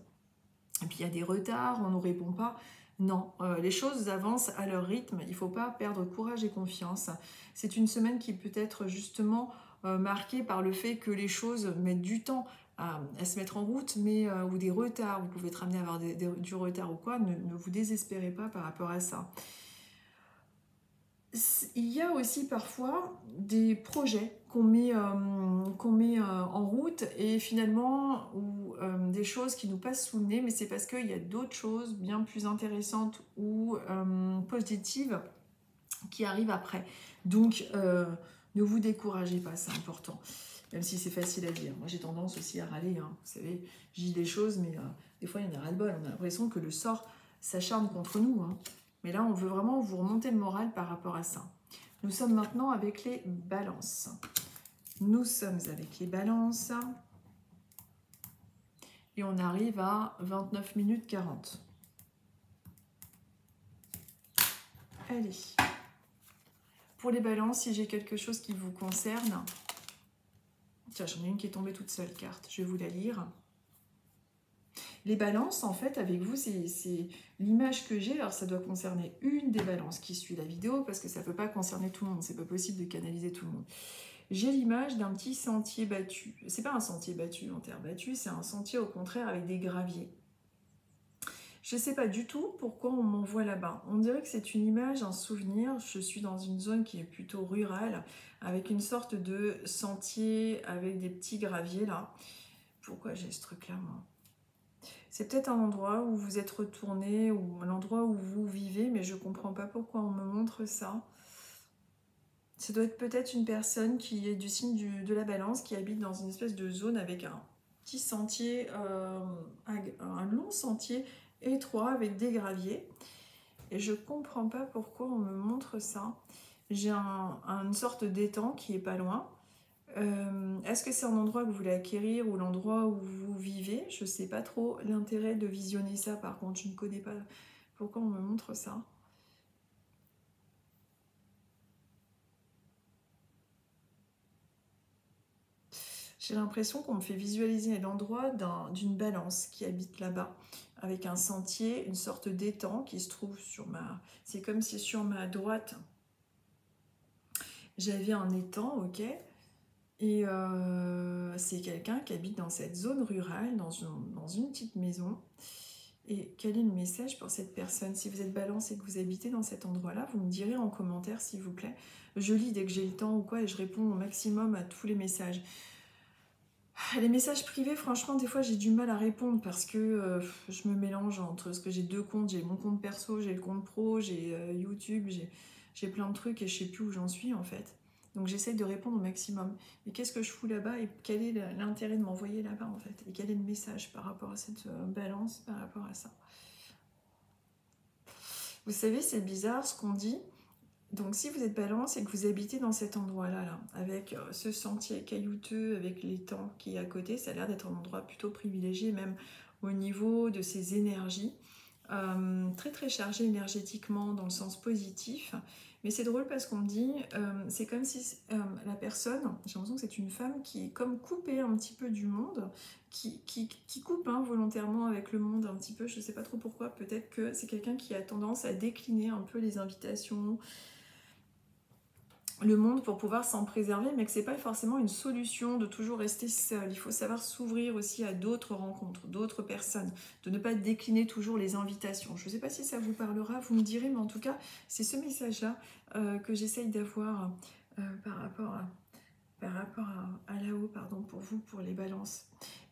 et puis il y a des retards, on ne nous répond pas. Non, les choses avancent à leur rythme, il ne faut pas perdre courage et confiance. C'est une semaine qui peut être justement marquée par le fait que les choses mettent du temps à se mettre en route, mais ou des retards, vous pouvez être amené à avoir du retard ou quoi, ne vous désespérez pas par rapport à ça. Il y a aussi parfois des projets qu'on met en route et finalement ou des choses qui nous passent sous le nez, mais c'est parce qu'il y a d'autres choses bien plus intéressantes ou positives qui arrivent après. Donc, ne vous découragez pas, c'est important. Même si c'est facile à dire. Moi, j'ai tendance aussi à râler. Hein. Vous savez, je dis des choses, mais des fois, il y en a ras-le-bol. On a l'impression que le sort s'acharne contre nous. Hein. Mais là, on veut vraiment vous remonter le moral par rapport à ça. Nous sommes maintenant avec les balances. Nous sommes avec les balances. Et on arrive à 29 minutes 40. Allez. Pour les balances, si j'ai quelque chose qui vous concerne... Tiens, j'en ai une qui est tombée toute seule, carte. Je vais vous la lire. Les balances, en fait, avec vous, c'est l'image que j'ai. Alors, ça doit concerner une des balances qui suit la vidéo, parce que ça ne peut pas concerner tout le monde. C'est pas possible de canaliser tout le monde. J'ai l'image d'un petit sentier battu. C'est pas un sentier battu en terre battue, c'est un sentier, au contraire, avec des graviers. Je ne sais pas du tout pourquoi on m'envoie là-bas. On dirait que c'est une image, un souvenir. Je suis dans une zone qui est plutôt rurale, avec une sorte de sentier, avec des petits graviers là. Pourquoi j'ai ce truc-là, moi? C'est peut-être un endroit où vous êtes retourné, ou un endroit où vous vivez, mais je ne comprends pas pourquoi on me montre ça. Ça doit être peut-être une personne qui est du signe de la balance, qui habite dans une espèce de zone avec un petit sentier, un long sentier étroit avec des graviers. Et je comprends pas pourquoi on me montre ça. J'ai une sorte d'étang qui est pas loin. Est-ce que c'est un endroit que vous voulez acquérir ou l'endroit où vous vivez? Je sais pas trop l'intérêt de visionner ça, par contre, je ne connais pas pourquoi on me montre ça. J'ai l'impression qu'on me fait visualiser l'endroit d'une balance qui habite là-bas, avec un sentier, une sorte d'étang qui se trouve sur ma... C'est comme si sur ma droite, j'avais un étang, ok? Et c'est quelqu'un qui habite dans cette zone rurale, dans une petite maison. Et quel est le message pour cette personne? Si vous êtes balance et que vous habitez dans cet endroit-là, vous me direz en commentaire, s'il vous plaît. Je lis dès que j'ai le temps ou quoi, et je réponds au maximum à tous les messages. Les messages privés, franchement, des fois, j'ai du mal à répondre parce que je me mélange entre ce que j'ai deux comptes. J'ai mon compte perso, j'ai le compte pro, j'ai YouTube, j'ai plein de trucs et je sais plus où j'en suis, en fait. Donc, j'essaye de répondre au maximum. Mais qu'est-ce que je fous là-bas et quel est l'intérêt de m'envoyer là-bas, en fait? Et quel est le message par rapport à cette balance, par rapport à ça? Vous savez, c'est bizarre ce qu'on dit. Donc si vous êtes balance et que vous habitez dans cet endroit-là, là, avec ce sentier caillouteux, avec l'étang qui est à côté, ça a l'air d'être un endroit plutôt privilégié, même au niveau de ses énergies. Très très chargé énergétiquement dans le sens positif. Mais c'est drôle parce qu'on me dit, c'est comme si la personne, j'ai l'impression que c'est une femme qui est comme coupée un petit peu du monde, qui coupe volontairement avec le monde un petit peu, je ne sais pas trop pourquoi, peut-être que c'est quelqu'un qui a tendance à décliner un peu les invitations, le monde pour pouvoir s'en préserver, mais que c'est pas forcément une solution de toujours rester seul. Il faut savoir s'ouvrir aussi à d'autres rencontres, d'autres personnes, de ne pas décliner toujours les invitations. Je ne sais pas si ça vous parlera, vous me direz, mais en tout cas, c'est ce message-là que j'essaye d'avoir par rapport à là-haut, pardon, pour vous, pour les balances.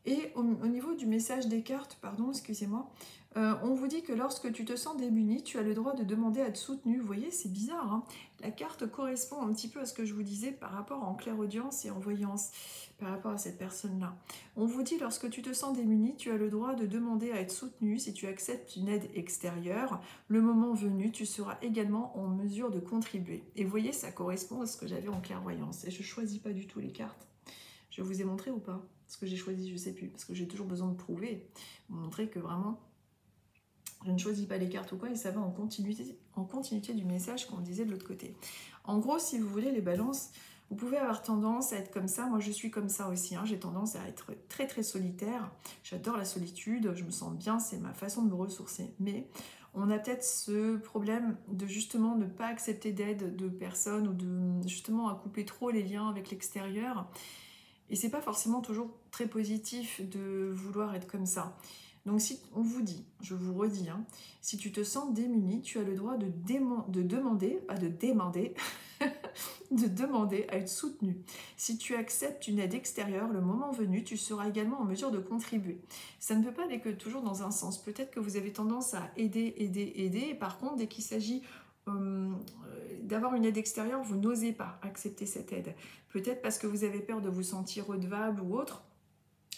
Et au niveau du message des cartes, pardon, excusez-moi, on vous dit que lorsque tu te sens démuni, tu as le droit de demander à être soutenu. Vous voyez, c'est bizarre, hein. La carte correspond un petit peu à ce que je vous disais par rapport en clairaudience et en voyance, par rapport à cette personne-là. On vous dit, lorsque tu te sens démuni, tu as le droit de demander à être soutenu. Si tu acceptes une aide extérieure, le moment venu, tu seras également en mesure de contribuer. Et vous voyez, ça correspond à ce que j'avais en clairvoyance. Et je ne choisis pas du tout les cartes. Je vous ai montré ou pas? Ce que j'ai choisi, je ne sais plus, parce que j'ai toujours besoin de prouver, montrer que vraiment, je ne choisis pas les cartes ou quoi, et ça va en continuité du message qu'on disait de l'autre côté. En gros, si vous voulez, les balances, vous pouvez avoir tendance à être comme ça. Moi, je suis comme ça aussi, hein. J'ai tendance à être très très solitaire. J'adore la solitude, je me sens bien, c'est ma façon de me ressourcer. Mais on a peut-être ce problème de justement ne pas accepter d'aide de personnes ou de justement à couper trop les liens avec l'extérieur. Et c'est pas forcément toujours très positif de vouloir être comme ça. Donc si on vous dit, je vous redis, hein, si tu te sens démuni, tu as le droit de demander de demander à être soutenu. Si tu acceptes une aide extérieure, le moment venu, tu seras également en mesure de contribuer. Ça ne peut pas aller que toujours dans un sens. Peut-être que vous avez tendance à aider, et par contre, dès qu'il s'agit d'avoir une aide extérieure, vous n'osez pas accepter cette aide. Peut-être parce que vous avez peur de vous sentir redevable ou autre,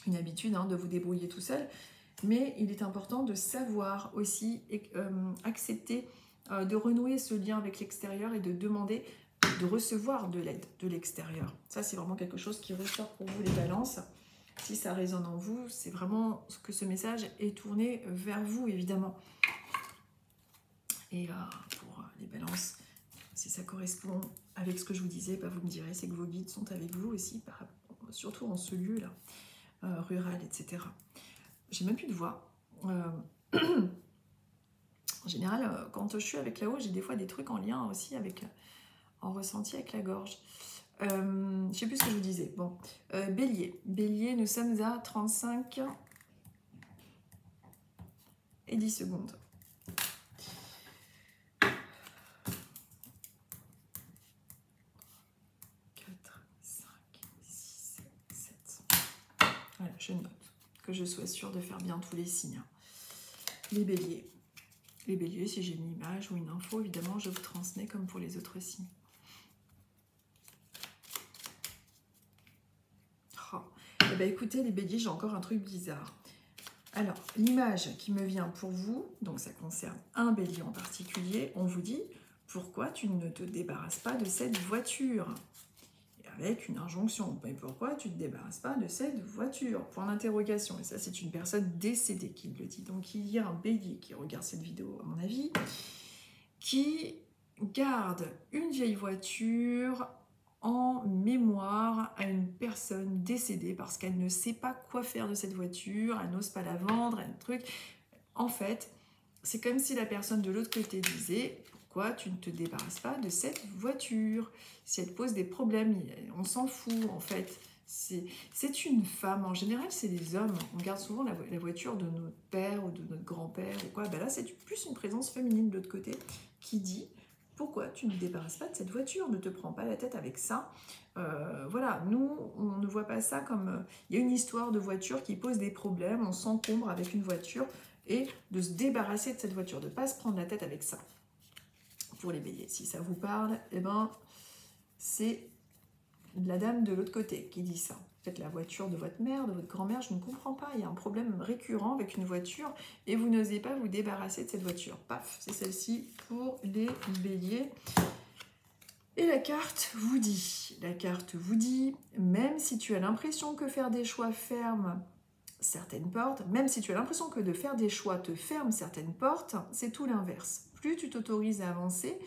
une habitude de vous débrouiller tout seul. Mais il est important de savoir aussi accepter de renouer ce lien avec l'extérieur et de demander, de recevoir de l'aide de l'extérieur. Ça, c'est vraiment quelque chose qui ressort pour vous, les balances. Si ça résonne en vous, c'est vraiment que ce message est tourné vers vous, évidemment. Et pour les balances, si ça correspond avec ce que je vous disais, bah vous me direz, c'est que vos guides sont avec vous aussi, surtout en ce lieu-là, rural, etc. J'ai même plus de voix. En général, quand je suis avec là-haut, j'ai des fois des trucs en lien aussi avec, en ressenti avec la gorge. Je sais plus ce que je vous disais. Bon, Bélier. Bélier, nous sommes à 35 et 10 secondes. 4, 5, 6, 7. Voilà, je note que je sois sûre de faire bien tous les signes. Les béliers. Les béliers, si j'ai une image ou une info, évidemment, je vous transmets comme pour les autres signes. Oh. Eh bien, écoutez, les béliers, j'ai encore un truc bizarre. Alors, l'image qui me vient pour vous, donc ça concerne un bélier en particulier, on vous dit, pourquoi tu ne te débarrasses pas de cette voiture? Avec une injonction. Mais pourquoi tu ne te débarrasses pas de cette voiture? Point d'interrogation. Et ça, c'est une personne décédée qui le dit. Donc, il y a un bélier qui regarde cette vidéo, à mon avis, qui garde une vieille voiture en mémoire à une personne décédée parce qu'elle ne sait pas quoi faire de cette voiture, elle n'ose pas la vendre, un truc. En fait, c'est comme si la personne de l'autre côté disait... Pourquoi tu ne te débarrasses pas de cette voiture? Si elle te pose des problèmes, on s'en fout en fait. C'est une femme, en général c'est des hommes. On garde souvent la voiture de notre père ou de notre grand-père ou quoi. Ben là c'est plus une présence féminine de l'autre côté qui dit pourquoi tu ne te débarrasses pas de cette voiture? Ne te prends pas la tête avec ça. Voilà, nous on ne voit pas ça comme... Il y a une histoire de voiture qui pose des problèmes, on s'encombre avec une voiture et de se débarrasser de cette voiture, de ne pas se prendre la tête avec ça. Pour les béliers, si ça vous parle, eh ben, c'est la dame de l'autre côté qui dit ça. Peut-être la voiture de votre mère, de votre grand-mère, je ne comprends pas. Il y a un problème récurrent avec une voiture et vous n'osez pas vous débarrasser de cette voiture. Paf, c'est celle-ci pour les béliers. Et la carte vous dit, même si tu as l'impression que faire des choix ferme certaines portes, même si tu as l'impression que de faire des choix te ferme certaines portes, c'est tout l'inverse. Plus tu t'autorises à avancer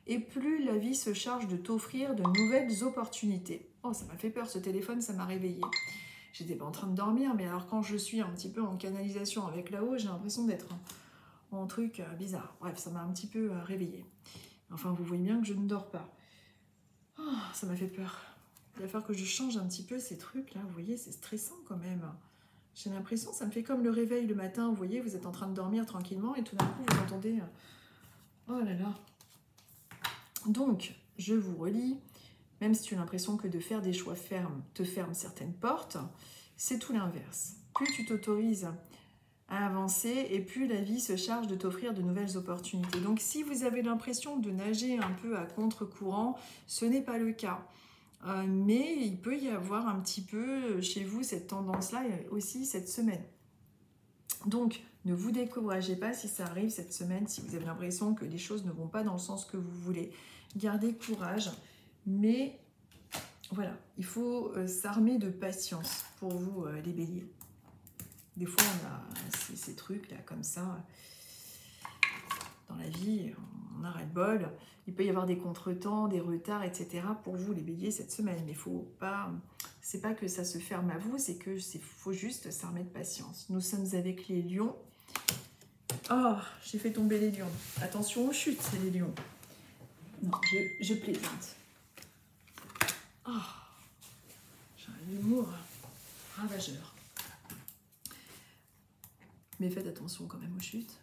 et plus la vie se charge de t'offrir de nouvelles opportunités. Oh, ça m'a fait peur ce téléphone, ça m'a réveillée. J'étais pas en train de dormir, mais alors quand je suis un petit peu en canalisation avec là-haut, j'ai l'impression d'être en truc bizarre. Bref, ça m'a un petit peu réveillée. Enfin, vous voyez bien que je ne dors pas. Oh, ça m'a fait peur. Il va falloir que je change un petit peu ces trucs là, vous voyez, c'est stressant quand même. J'ai l'impression, ça me fait comme le réveil le matin, vous voyez, vous êtes en train de dormir tranquillement et tout d'un coup vous entendez... Oh là là. Donc, je vous relis, même si tu as l'impression que de faire des choix fermes te ferme certaines portes, c'est tout l'inverse. Plus tu t'autorises à avancer et plus la vie se charge de t'offrir de nouvelles opportunités. Donc, si vous avez l'impression de nager un peu à contre-courant, ce n'est pas le cas. Mais il peut y avoir un petit peu chez vous cette tendance-là aussi cette semaine. Donc, ne vous découragez pas si ça arrive cette semaine, si vous avez l'impression que les choses ne vont pas dans le sens que vous voulez. Gardez courage, mais voilà, il faut s'armer de patience pour vous, les béliers. Des fois, on a ces trucs-là comme ça dans la vie, on a ras-le-bol. Il peut y avoir des contretemps, des retards, etc. pour vous, les béliers, cette semaine. Mais faut pas... C'est pas que ça se ferme à vous, c'est que faut juste s'armer de patience. Nous sommes avec les lions. Oh, j'ai fait tomber les lions. Attention aux chutes, c'est les lions. Non, je plaisante. Oh, j'ai un humour ravageur. Mais faites attention quand même aux chutes.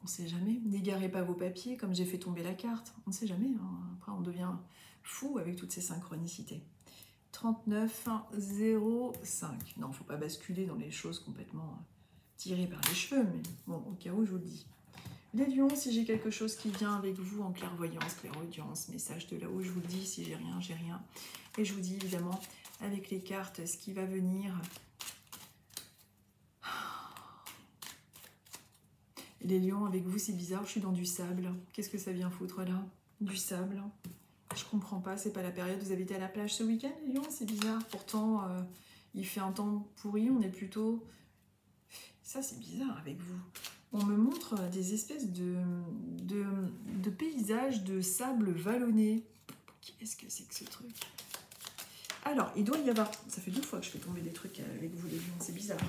On ne sait jamais. N'égarez pas vos papiers comme j'ai fait tomber la carte. On ne sait jamais. Hein. Après, on devient fou avec toutes ces synchronicités. 39, 0, 5. Non, il ne faut pas basculer dans les choses complètement tirées par les cheveux. Mais bon, au cas où, je vous le dis. Les lions, si j'ai quelque chose qui vient avec vous en clairvoyance, clairaudience, message de là-haut, je vous le dis. Si j'ai rien, j'ai rien. Et je vous dis évidemment, avec les cartes, ce qui va venir... Les lions, avec vous, c'est bizarre, je suis dans du sable. Qu'est-ce que ça vient foutre là? Du sable. Je comprends pas, c'est pas la période. Vous avez été à la plage ce week-end, les lions? C'est bizarre. Pourtant, il fait un temps pourri, on est plutôt... Ça, c'est bizarre avec vous. On me montre des espèces de paysages de sable vallonné. Qu'est-ce que c'est que ce truc? Alors, il doit y avoir... Ça fait 2 fois que je fais tomber des trucs avec vous, les lions, c'est bizarre.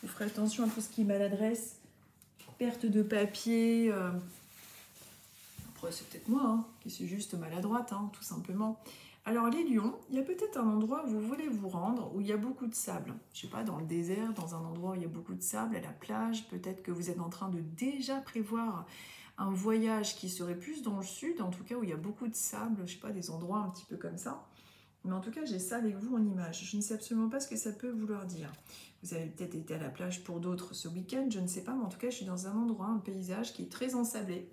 Vous ferez attention à tout ce qui est maladresse, perte de papier. Après, c'est peut-être moi, hein, qui suis juste maladroite, hein, tout simplement. Alors, les lions, il y a peut-être un endroit où vous voulez vous rendre, où il y a beaucoup de sable. Je sais pas, dans le désert, dans un endroit où il y a beaucoup de sable, à la plage. Peut-être que vous êtes en train de déjà prévoir un voyage qui serait plus dans le sud, en tout cas où il y a beaucoup de sable, je sais pas, des endroits un petit peu comme ça. Mais en tout cas, j'ai ça avec vous en image. Je ne sais absolument pas ce que ça peut vouloir dire. Vous avez peut-être été à la plage pour d'autres ce week-end, je ne sais pas, mais en tout cas, je suis dans un endroit, un paysage qui est très ensablé.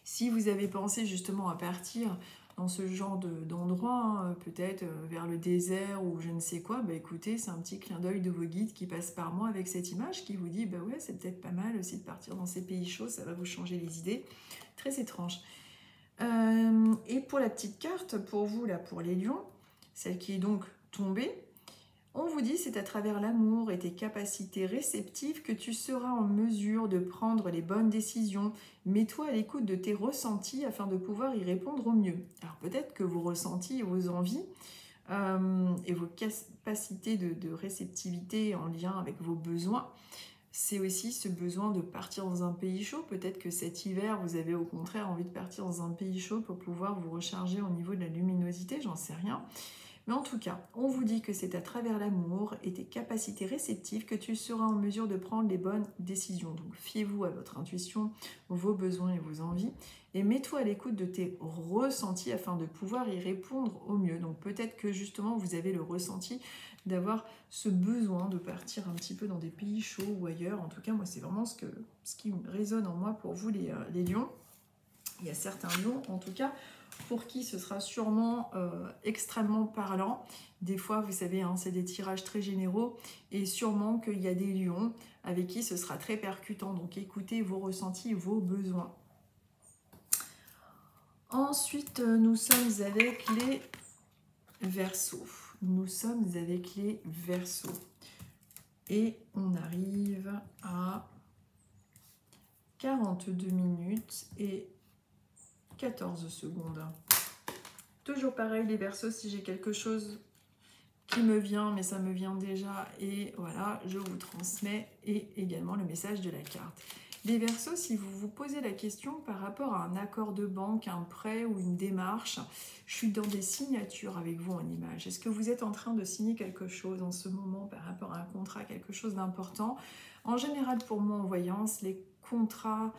Si vous avez pensé justement à partir dans ce genre d'endroit, peut-être vers le désert ou je ne sais quoi, bah écoutez, c'est un petit clin d'œil de vos guides qui passent par moi avec cette image qui vous dit, bah ouais, c'est peut-être pas mal aussi de partir dans ces pays chauds, ça va vous changer les idées. Très étrange. Et pour la petite carte, pour vous, là, pour les lions, celle qui est donc tombée, on vous dit c'est à travers l'amour et tes capacités réceptives que tu seras en mesure de prendre les bonnes décisions. Mets-toi à l'écoute de tes ressentis afin de pouvoir y répondre au mieux. Alors peut-être que vos ressentis et vos envies et vos capacités de réceptivité en lien avec vos besoins, c'est aussi ce besoin de partir dans un pays chaud. Peut-être que cet hiver, vous avez au contraire envie de partir dans un pays chaud pour pouvoir vous recharger au niveau de la luminosité, j'en sais rien. Mais en tout cas, on vous dit que c'est à travers l'amour et tes capacités réceptives que tu seras en mesure de prendre les bonnes décisions. Donc fiez-vous à votre intuition, vos besoins et vos envies, et mets-toi à l'écoute de tes ressentis afin de pouvoir y répondre au mieux. Donc peut-être que justement vous avez le ressenti d'avoir ce besoin de partir un petit peu dans des pays chauds ou ailleurs. En tout cas, moi c'est vraiment ce qui résonne en moi pour vous les lions. Il y a certains lions, en tout cas, pour qui ce sera sûrement extrêmement parlant. Des fois, vous savez, hein, c'est des tirages très généraux et sûrement qu'il y a des lions avec qui ce sera très percutant. Donc écoutez vos ressentis, vos besoins. Ensuite, nous sommes avec les Verseaux. Nous sommes avec les Verseaux. Et on arrive à 42 minutes et 14 secondes. Toujours pareil les Verseaux, si j'ai quelque chose qui me vient, mais ça me vient déjà, et voilà, je vous transmets, et également le message de la carte. Les Verseaux, si vous vous posez la question par rapport à un accord de banque, un prêt ou une démarche, je suis dans des signatures avec vous en image. Est-ce que vous êtes en train de signer quelque chose en ce moment par rapport à un contrat, quelque chose d'important? En général, pour moi, en voyance, les contrats,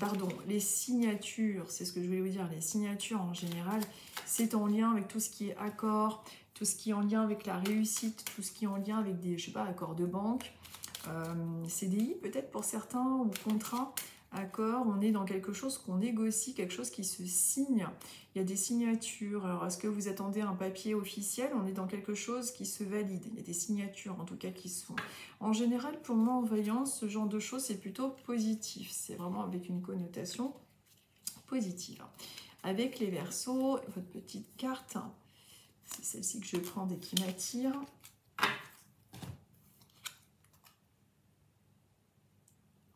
pardon, les signatures, c'est ce que je voulais vous dire, les signatures en général, c'est en lien avec tout ce qui est accord, tout ce qui est en lien avec la réussite, tout ce qui est en lien avec des, je sais pas, accords de banque, CDI peut-être pour certains, ou contrats, accords, on est dans quelque chose qu'on négocie, quelque chose qui se signe. Il y a des signatures. Alors, est-ce que vous attendez un papier officiel? On est dans quelque chose qui se valide. Il y a des signatures, en tout cas, qui se font. En général, pour moi, en voyance, ce genre de choses, c'est plutôt positif. C'est vraiment avec une connotation positive. Avec les Verseaux, votre petite carte, c'est celle-ci que je prends et qui m'attire.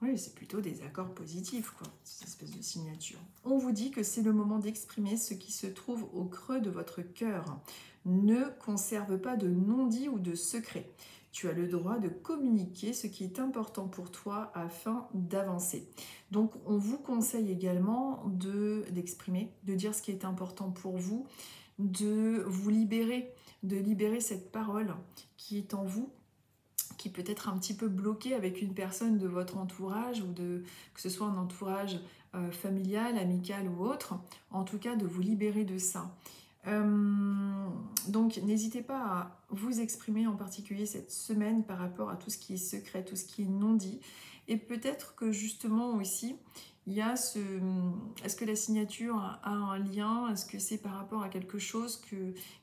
Oui, c'est plutôt des accords positifs, quoi, cette espèce de signature. On vous dit que c'est le moment d'exprimer ce qui se trouve au creux de votre cœur. Ne conserve pas de non-dit ou de secret. Tu as le droit de communiquer ce qui est important pour toi afin d'avancer. Donc, on vous conseille également d'exprimer, de dire ce qui est important pour vous, de vous libérer, de libérer cette parole qui est en vous, qui peut être un petit peu bloqué avec une personne de votre entourage, ou que ce soit un entourage familial, amical ou autre, en tout cas de vous libérer de ça. Donc n'hésitez pas à vous exprimer en particulier cette semaine par rapport à tout ce qui est secret, tout ce qui est non dit, et peut-être que justement aussi il y a est-ce que la signature a un lien? Est-ce que c'est par rapport à quelque chose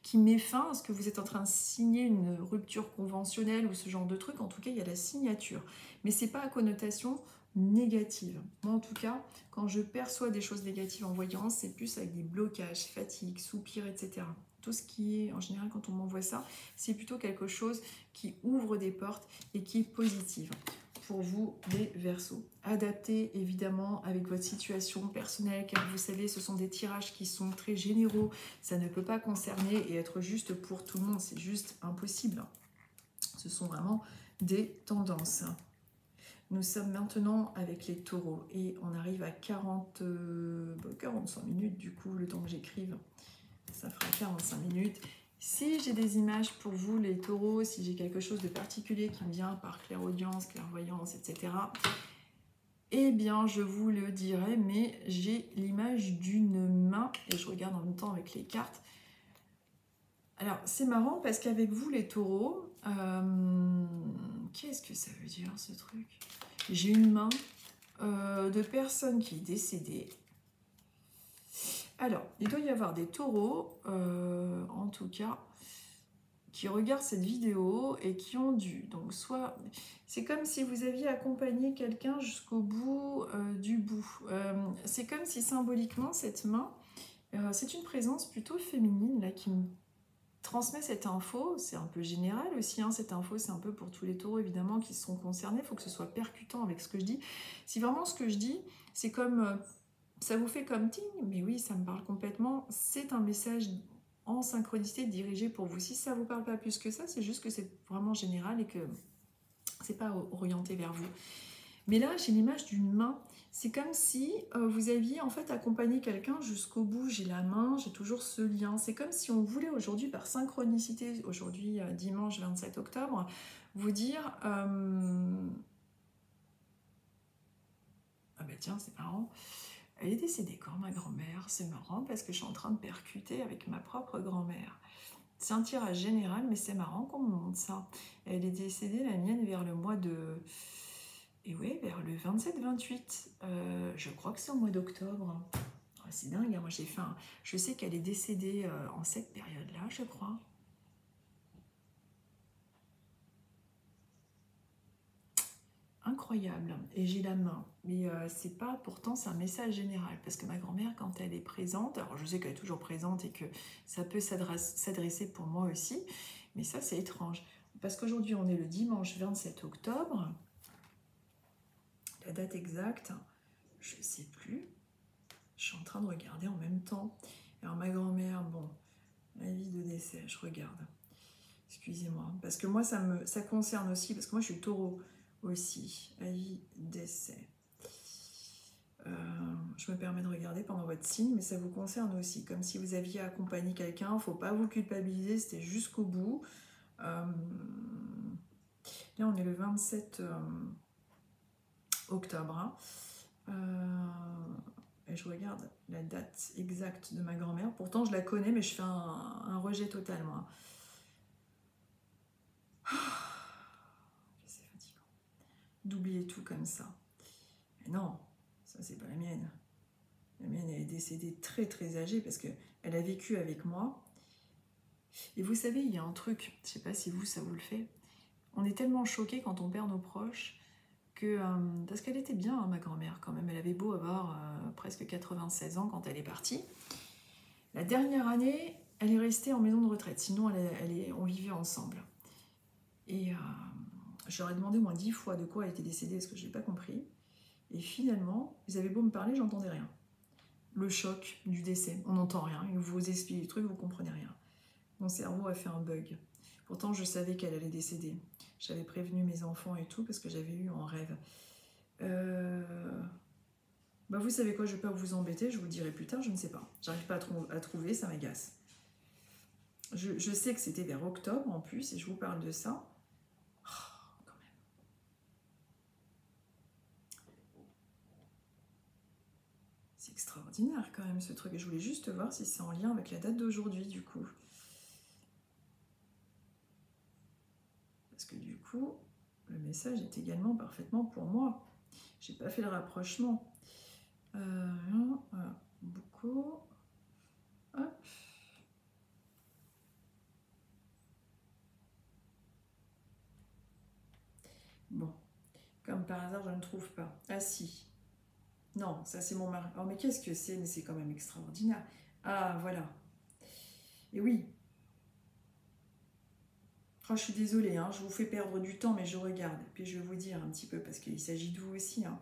qui met fin? Est-ce que vous êtes en train de signer une rupture conventionnelle ou ce genre de truc? En tout cas, il y a la signature. Mais c'est pas à connotation négatives. Moi, en tout cas, quand je perçois des choses négatives en voyance, c'est plus avec des blocages, fatigue, soupirs, etc. Tout ce qui est, en général, quand on m'envoie ça, c'est plutôt quelque chose qui ouvre des portes et qui est positive. Pour vous, les Verseaux. Adaptez évidemment avec votre situation personnelle, car vous savez, ce sont des tirages qui sont très généraux. Ça ne peut pas concerner et être juste pour tout le monde, c'est juste impossible. Ce sont vraiment des tendances. Nous sommes maintenant avec les taureaux et on arrive à 45 minutes du coup, le temps que j'écrive. Ça fera 45 minutes. Si j'ai des images pour vous, les taureaux, si j'ai quelque chose de particulier qui me vient par clairaudience, clairvoyance, etc., eh bien, je vous le dirai, mais j'ai l'image d'une main, et je regarde en même temps avec les cartes. Alors, c'est marrant parce qu'avec vous, les taureaux, qu'est-ce que ça veut dire, ce truc? J'ai une main de personne qui est décédée. Alors, il doit y avoir des taureaux, en tout cas, qui regardent cette vidéo et qui ont dû. Donc, soit... C'est comme si vous aviez accompagné quelqu'un jusqu'au bout du bout. C'est comme si symboliquement, cette main, c'est une présence plutôt féminine là, qui me transmet cette info. C'est un peu général aussi, hein, cette info, c'est un peu pour tous les taureaux, évidemment, qui sont concernés. Il faut que ce soit percutant avec ce que je dis. Si vraiment ce que je dis, c'est comme... ça vous fait comme ting, mais oui, ça me parle complètement. C'est un message en synchronicité dirigé pour vous. Si ça ne vous parle pas plus que ça, c'est juste que c'est vraiment général et que c'est pas orienté vers vous. Mais là, j'ai l'image d'une main. C'est comme si vous aviez en fait accompagné quelqu'un jusqu'au bout. J'ai la main, j'ai toujours ce lien. C'est comme si on voulait aujourd'hui, par synchronicité, aujourd'hui dimanche 27 octobre, vous dire... ah bah tiens, c'est marrant. Elle est décédée quand, ma grand-mère. C'est marrant parce que je suis en train de percuter avec ma propre grand-mère. C'est un tirage général, mais c'est marrant qu'on me montre ça. Elle est décédée, la mienne, vers le mois de... Et oui, vers le 27-28. Je crois que c'est au mois d'octobre. Oh, c'est dingue, hein. Moi j'ai fait un... Je sais qu'elle est décédée en cette période-là, je crois. Incroyable. Et j'ai la main. Mais c'est pas... Pourtant, c'est un message général. Parce que ma grand-mère, quand elle est présente... Alors, je sais qu'elle est toujours présente et que ça peut s'adresser pour moi aussi. Mais ça, c'est étrange. Parce qu'aujourd'hui, on est le dimanche 27 octobre. La date exacte, je ne sais plus. Je suis en train de regarder en même temps. Alors, ma grand-mère, bon, avis de décès, je regarde. Excusez-moi. Parce que moi, ça concerne aussi... Parce que moi, je suis taureau aussi. Avis décès. Je me permets de regarder pendant votre signe, mais ça vous concerne aussi. Comme si vous aviez accompagné quelqu'un, il ne faut pas vous culpabiliser, c'était jusqu'au bout. Là, on est le 27 octobre. Hein. Et je regarde la date exacte de ma grand-mère. Pourtant, je la connais, mais je fais un rejet total, moi. C'est fatigant. D'oublier tout comme ça. Mais non, ça, c'est pas la mienne. La mienne, elle est décédée très très âgée parce qu'elle a vécu avec moi. Et vous savez, il y a un truc, je ne sais pas si vous, ça vous le fait. On est tellement choqués quand on perd nos proches que... parce qu'elle était bien, hein, ma grand-mère, quand même. Elle avait beau avoir presque 96 ans quand elle est partie. La dernière année, elle est restée en maison de retraite. Sinon, on vivait ensemble. Et je leur ai demandé au moins 10 fois de quoi elle était décédée, parce que je n'ai pas compris. Et finalement, vous avez beau me parler, j'entendais rien. Le choc du décès, on n'entend rien. Il vous explique des trucs, vous ne comprenez rien. Mon cerveau a fait un bug. Pourtant, je savais qu'elle allait décéder. J'avais prévenu mes enfants et tout, parce que j'avais eu en rêve. Bah vous savez quoi, je ne vais pas vous embêter, je vous le dirai plus tard, je ne sais pas. J'arrive pas à trouver, ça m'agace. Je sais que c'était vers octobre en plus, et je vous parle de ça. Oh, quand même. C'est extraordinaire quand même ce truc. Et je voulais juste voir si c'est en lien avec la date d'aujourd'hui du coup. Parce que du coup, le message est également parfaitement pour moi. J'ai pas fait le rapprochement. Voilà. Beaucoup. Hop. Bon. Comme par hasard, je ne trouve pas. Ah si. Non, ça c'est mon mari. Oh, mais qu'est-ce que c'est? Mais c'est quand même extraordinaire. Ah, voilà. Et oui. Oh, je suis désolée, hein, je vous fais perdre du temps, mais je regarde. Et puis je vais vous dire un petit peu, parce qu'il s'agit de vous aussi. Hein.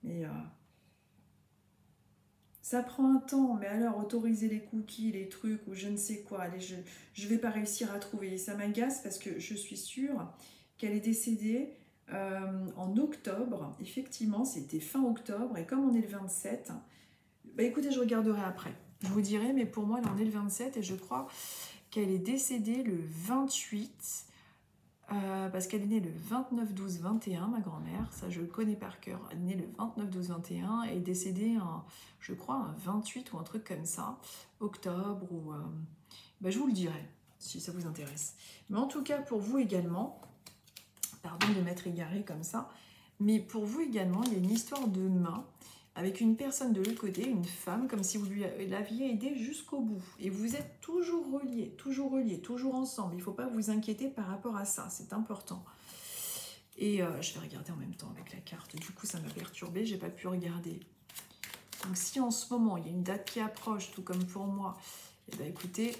Mais ça prend un temps. Mais alors, autoriser les cookies, les trucs, ou je ne sais quoi. Allez, je ne vais pas réussir à trouver. Et ça m'agace parce que je suis sûre qu'elle est décédée en octobre. Effectivement, c'était fin octobre. Et comme on est le 27, bah écoutez, je regarderai après. Je vous dirai, mais pour moi, là, on est le 27 et je crois qu'elle est décédée le 28, parce qu'elle est née le 29-12-21, ma grand-mère, ça je le connais par cœur. Elle est née le 29-12-21 et est décédée, je crois, un 28 ou un truc comme ça, octobre, ou... bah, je vous le dirai, si ça vous intéresse. Mais en tout cas, pour vous également, pardon de m'être égarée comme ça, mais pour vous également, il y a une histoire de main, avec une personne de l'autre côté, une femme, comme si vous l'aviez aidé jusqu'au bout. Et vous êtes toujours reliés, toujours ensemble. Il ne faut pas vous inquiéter par rapport à ça, c'est important. Et je vais regarder en même temps avec la carte. Du coup, ça m'a perturbée, je n'ai pas pu regarder. Donc si en ce moment, il y a une date qui approche, tout comme pour moi, eh bien écoutez,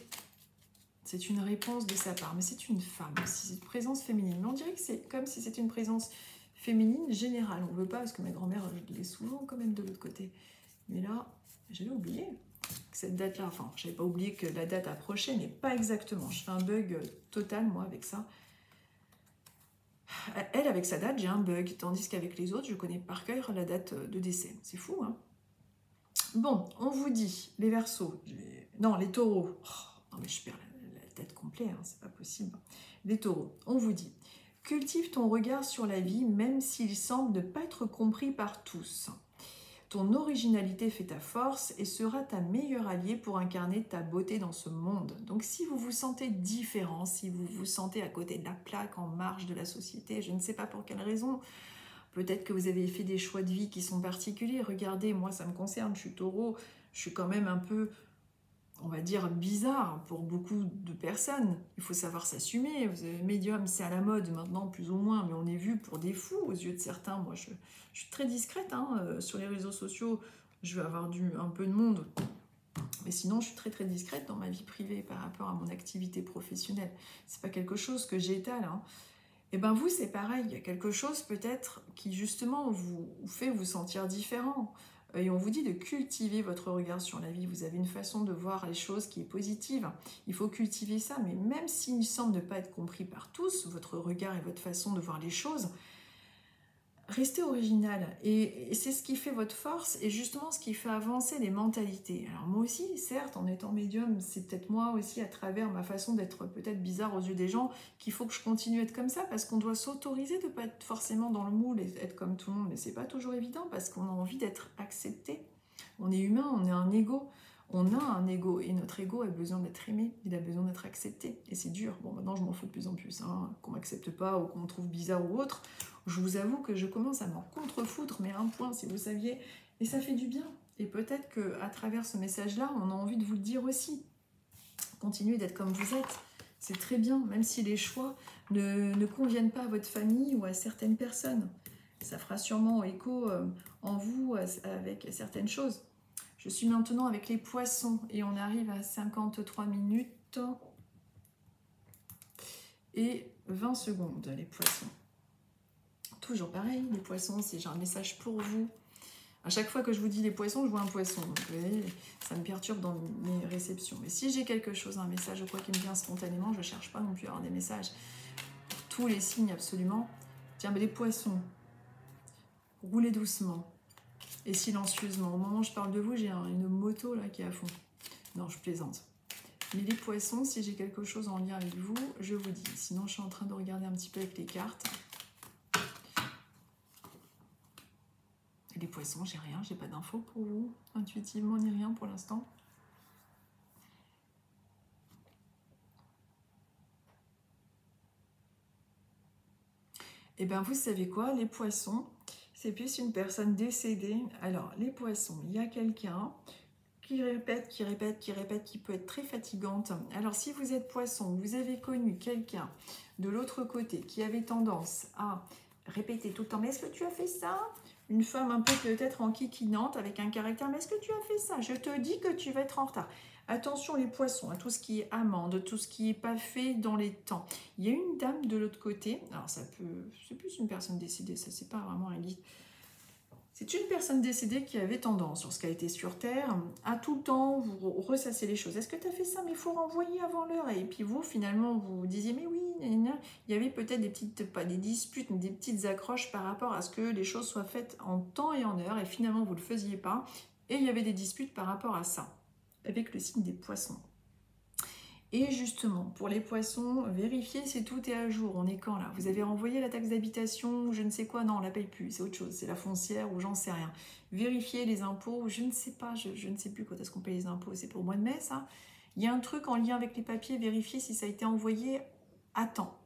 c'est une réponse de sa part. Mais c'est une femme aussi, c'est une présence féminine. Mais on dirait que c'est comme si c'était une présence féminine générale. On ne veut pas, parce que ma grand-mère, je l'ai souvent quand même de l'autre côté. Mais là, j'avais oublié que cette date-là, enfin, j'avais pas oublié que la date approchait, mais pas exactement. Je fais un bug total, moi, avec ça. Elle, avec sa date, j'ai un bug, tandis qu'avec les autres, je connais par cœur la date de décès. C'est fou, hein? Bon, on vous dit, les Verseaux, non, les Taureaux. Oh, non, mais je perds la tête complète, hein, c'est pas possible. Les Taureaux, on vous dit, cultive ton regard sur la vie, même s'il semble ne pas être compris par tous. Ton originalité fait ta force et sera ta meilleure alliée pour incarner ta beauté dans ce monde. Donc si vous vous sentez différent, si vous vous sentez à côté de la plaque, en marge de la société, je ne sais pas pour quelle raison, peut-être que vous avez fait des choix de vie qui sont particuliers. Regardez, moi ça me concerne, je suis taureau, je suis quand même un peu, on va dire, bizarre pour beaucoup de personnes. Il faut savoir s'assumer. Médium, c'est à la mode maintenant, plus ou moins, mais on est vu pour des fous aux yeux de certains. Moi, je suis très discrète hein, sur les réseaux sociaux. Je vais avoir un peu de monde. Mais sinon, je suis très très discrète dans ma vie privée par rapport à mon activité professionnelle. C'est pas quelque chose que j'étale. Hein. Et bien vous, c'est pareil. Il y a quelque chose peut-être qui justement vous fait vous sentir différent. Et on vous dit de cultiver votre regard sur la vie. Vous avez une façon de voir les choses qui est positive. Il faut cultiver ça, mais même s'il semble ne pas être compris par tous, votre regard et votre façon de voir les choses, restez original. Et c'est ce qui fait votre force et justement ce qui fait avancer les mentalités. Alors moi aussi, certes, en étant médium, c'est peut-être moi aussi, à travers ma façon d'être peut-être bizarre aux yeux des gens, qu'il faut que je continue à être comme ça, parce qu'on doit s'autoriser de ne pas être forcément dans le moule et être comme tout le monde. Mais c'est pas toujours évident, parce qu'on a envie d'être accepté. On est humain, on est un ego. On a un ego, et notre ego a besoin d'être aimé, il a besoin d'être accepté, et c'est dur. Bon, maintenant je m'en fous de plus en plus, hein, qu'on m'accepte pas ou qu'on me trouve bizarre ou autre. Je vous avoue que je commence à m'en contrefoutre, mais à un point, si vous saviez, et ça fait du bien. Et peut-être qu'à travers ce message-là, on a envie de vous le dire aussi. Continuez d'être comme vous êtes, c'est très bien, même si les choix ne conviennent pas à votre famille ou à certaines personnes. Ça fera sûrement écho en vous avec certaines choses. Je suis maintenant avec les poissons et on arrive à 53 minutes et 20 secondes, les poissons. Toujours pareil, les poissons, si j'ai un message pour vous. À chaque fois que je vous dis les poissons, je vois un poisson. Donc, vous voyez, ça me perturbe dans mes réceptions. Mais si j'ai quelque chose, un message ou quoi qui me vient spontanément, je ne cherche pas non plus à avoir des messages. Tous les signes, absolument. Tiens, mais les poissons, roulez doucement et silencieusement. Au moment où je parle de vous, j'ai une moto là qui est à fond. Non, je plaisante. Mais les poissons, si j'ai quelque chose en lien avec vous, je vous dis. Sinon, je suis en train de regarder un petit peu avec les cartes. Et les poissons, j'ai rien, j'ai pas d'infos pour vous. Intuitivement, ni rien pour l'instant. Et bien, vous savez quoi, les poissons, c'est plus une personne décédée. Alors, les poissons, il y a quelqu'un qui répète, qui peut être très fatigante. Alors, si vous êtes poisson, vous avez connu quelqu'un de l'autre côté qui avait tendance à répéter tout le temps. Mais est-ce que tu as fait ça? Une femme un peu peut-être enquiquinante avec un caractère. Mais est-ce que tu as fait ça? Je te dis que tu vas être en retard. Attention les poissons, à tout ce qui est amende, tout ce qui n'est pas fait dans les temps. Il y a une dame de l'autre côté. Alors ça peut... C'est plus une personne décédée, ça c'est pas vraiment un guide. C'est une personne décédée qui avait tendance, lorsqu'elle était sur Terre, à tout le temps vous ressasser les choses. Est-ce que tu as fait ça? Mais il faut renvoyer avant l'heure. Et puis vous, finalement, vous disiez, mais oui, il y avait peut-être des petites, pas des disputes, mais des petites accroches par rapport à ce que les choses soient faites en temps et en heure. Et finalement, vous ne le faisiez pas. Et il y avait des disputes par rapport à ça, avec le signe des poissons. Et justement, pour les poissons, vérifiez si tout est à jour. On est quand là? Vous avez renvoyé la taxe d'habitation ou je ne sais quoi? Non, on ne la paye plus, c'est autre chose, c'est la foncière ou j'en sais rien. Vérifiez les impôts, je ne sais pas, je ne sais plus quand est-ce qu'on paye les impôts, c'est pour le mois de mai ça? Il y a un truc en lien avec les papiers, vérifiez si ça a été envoyé à temps.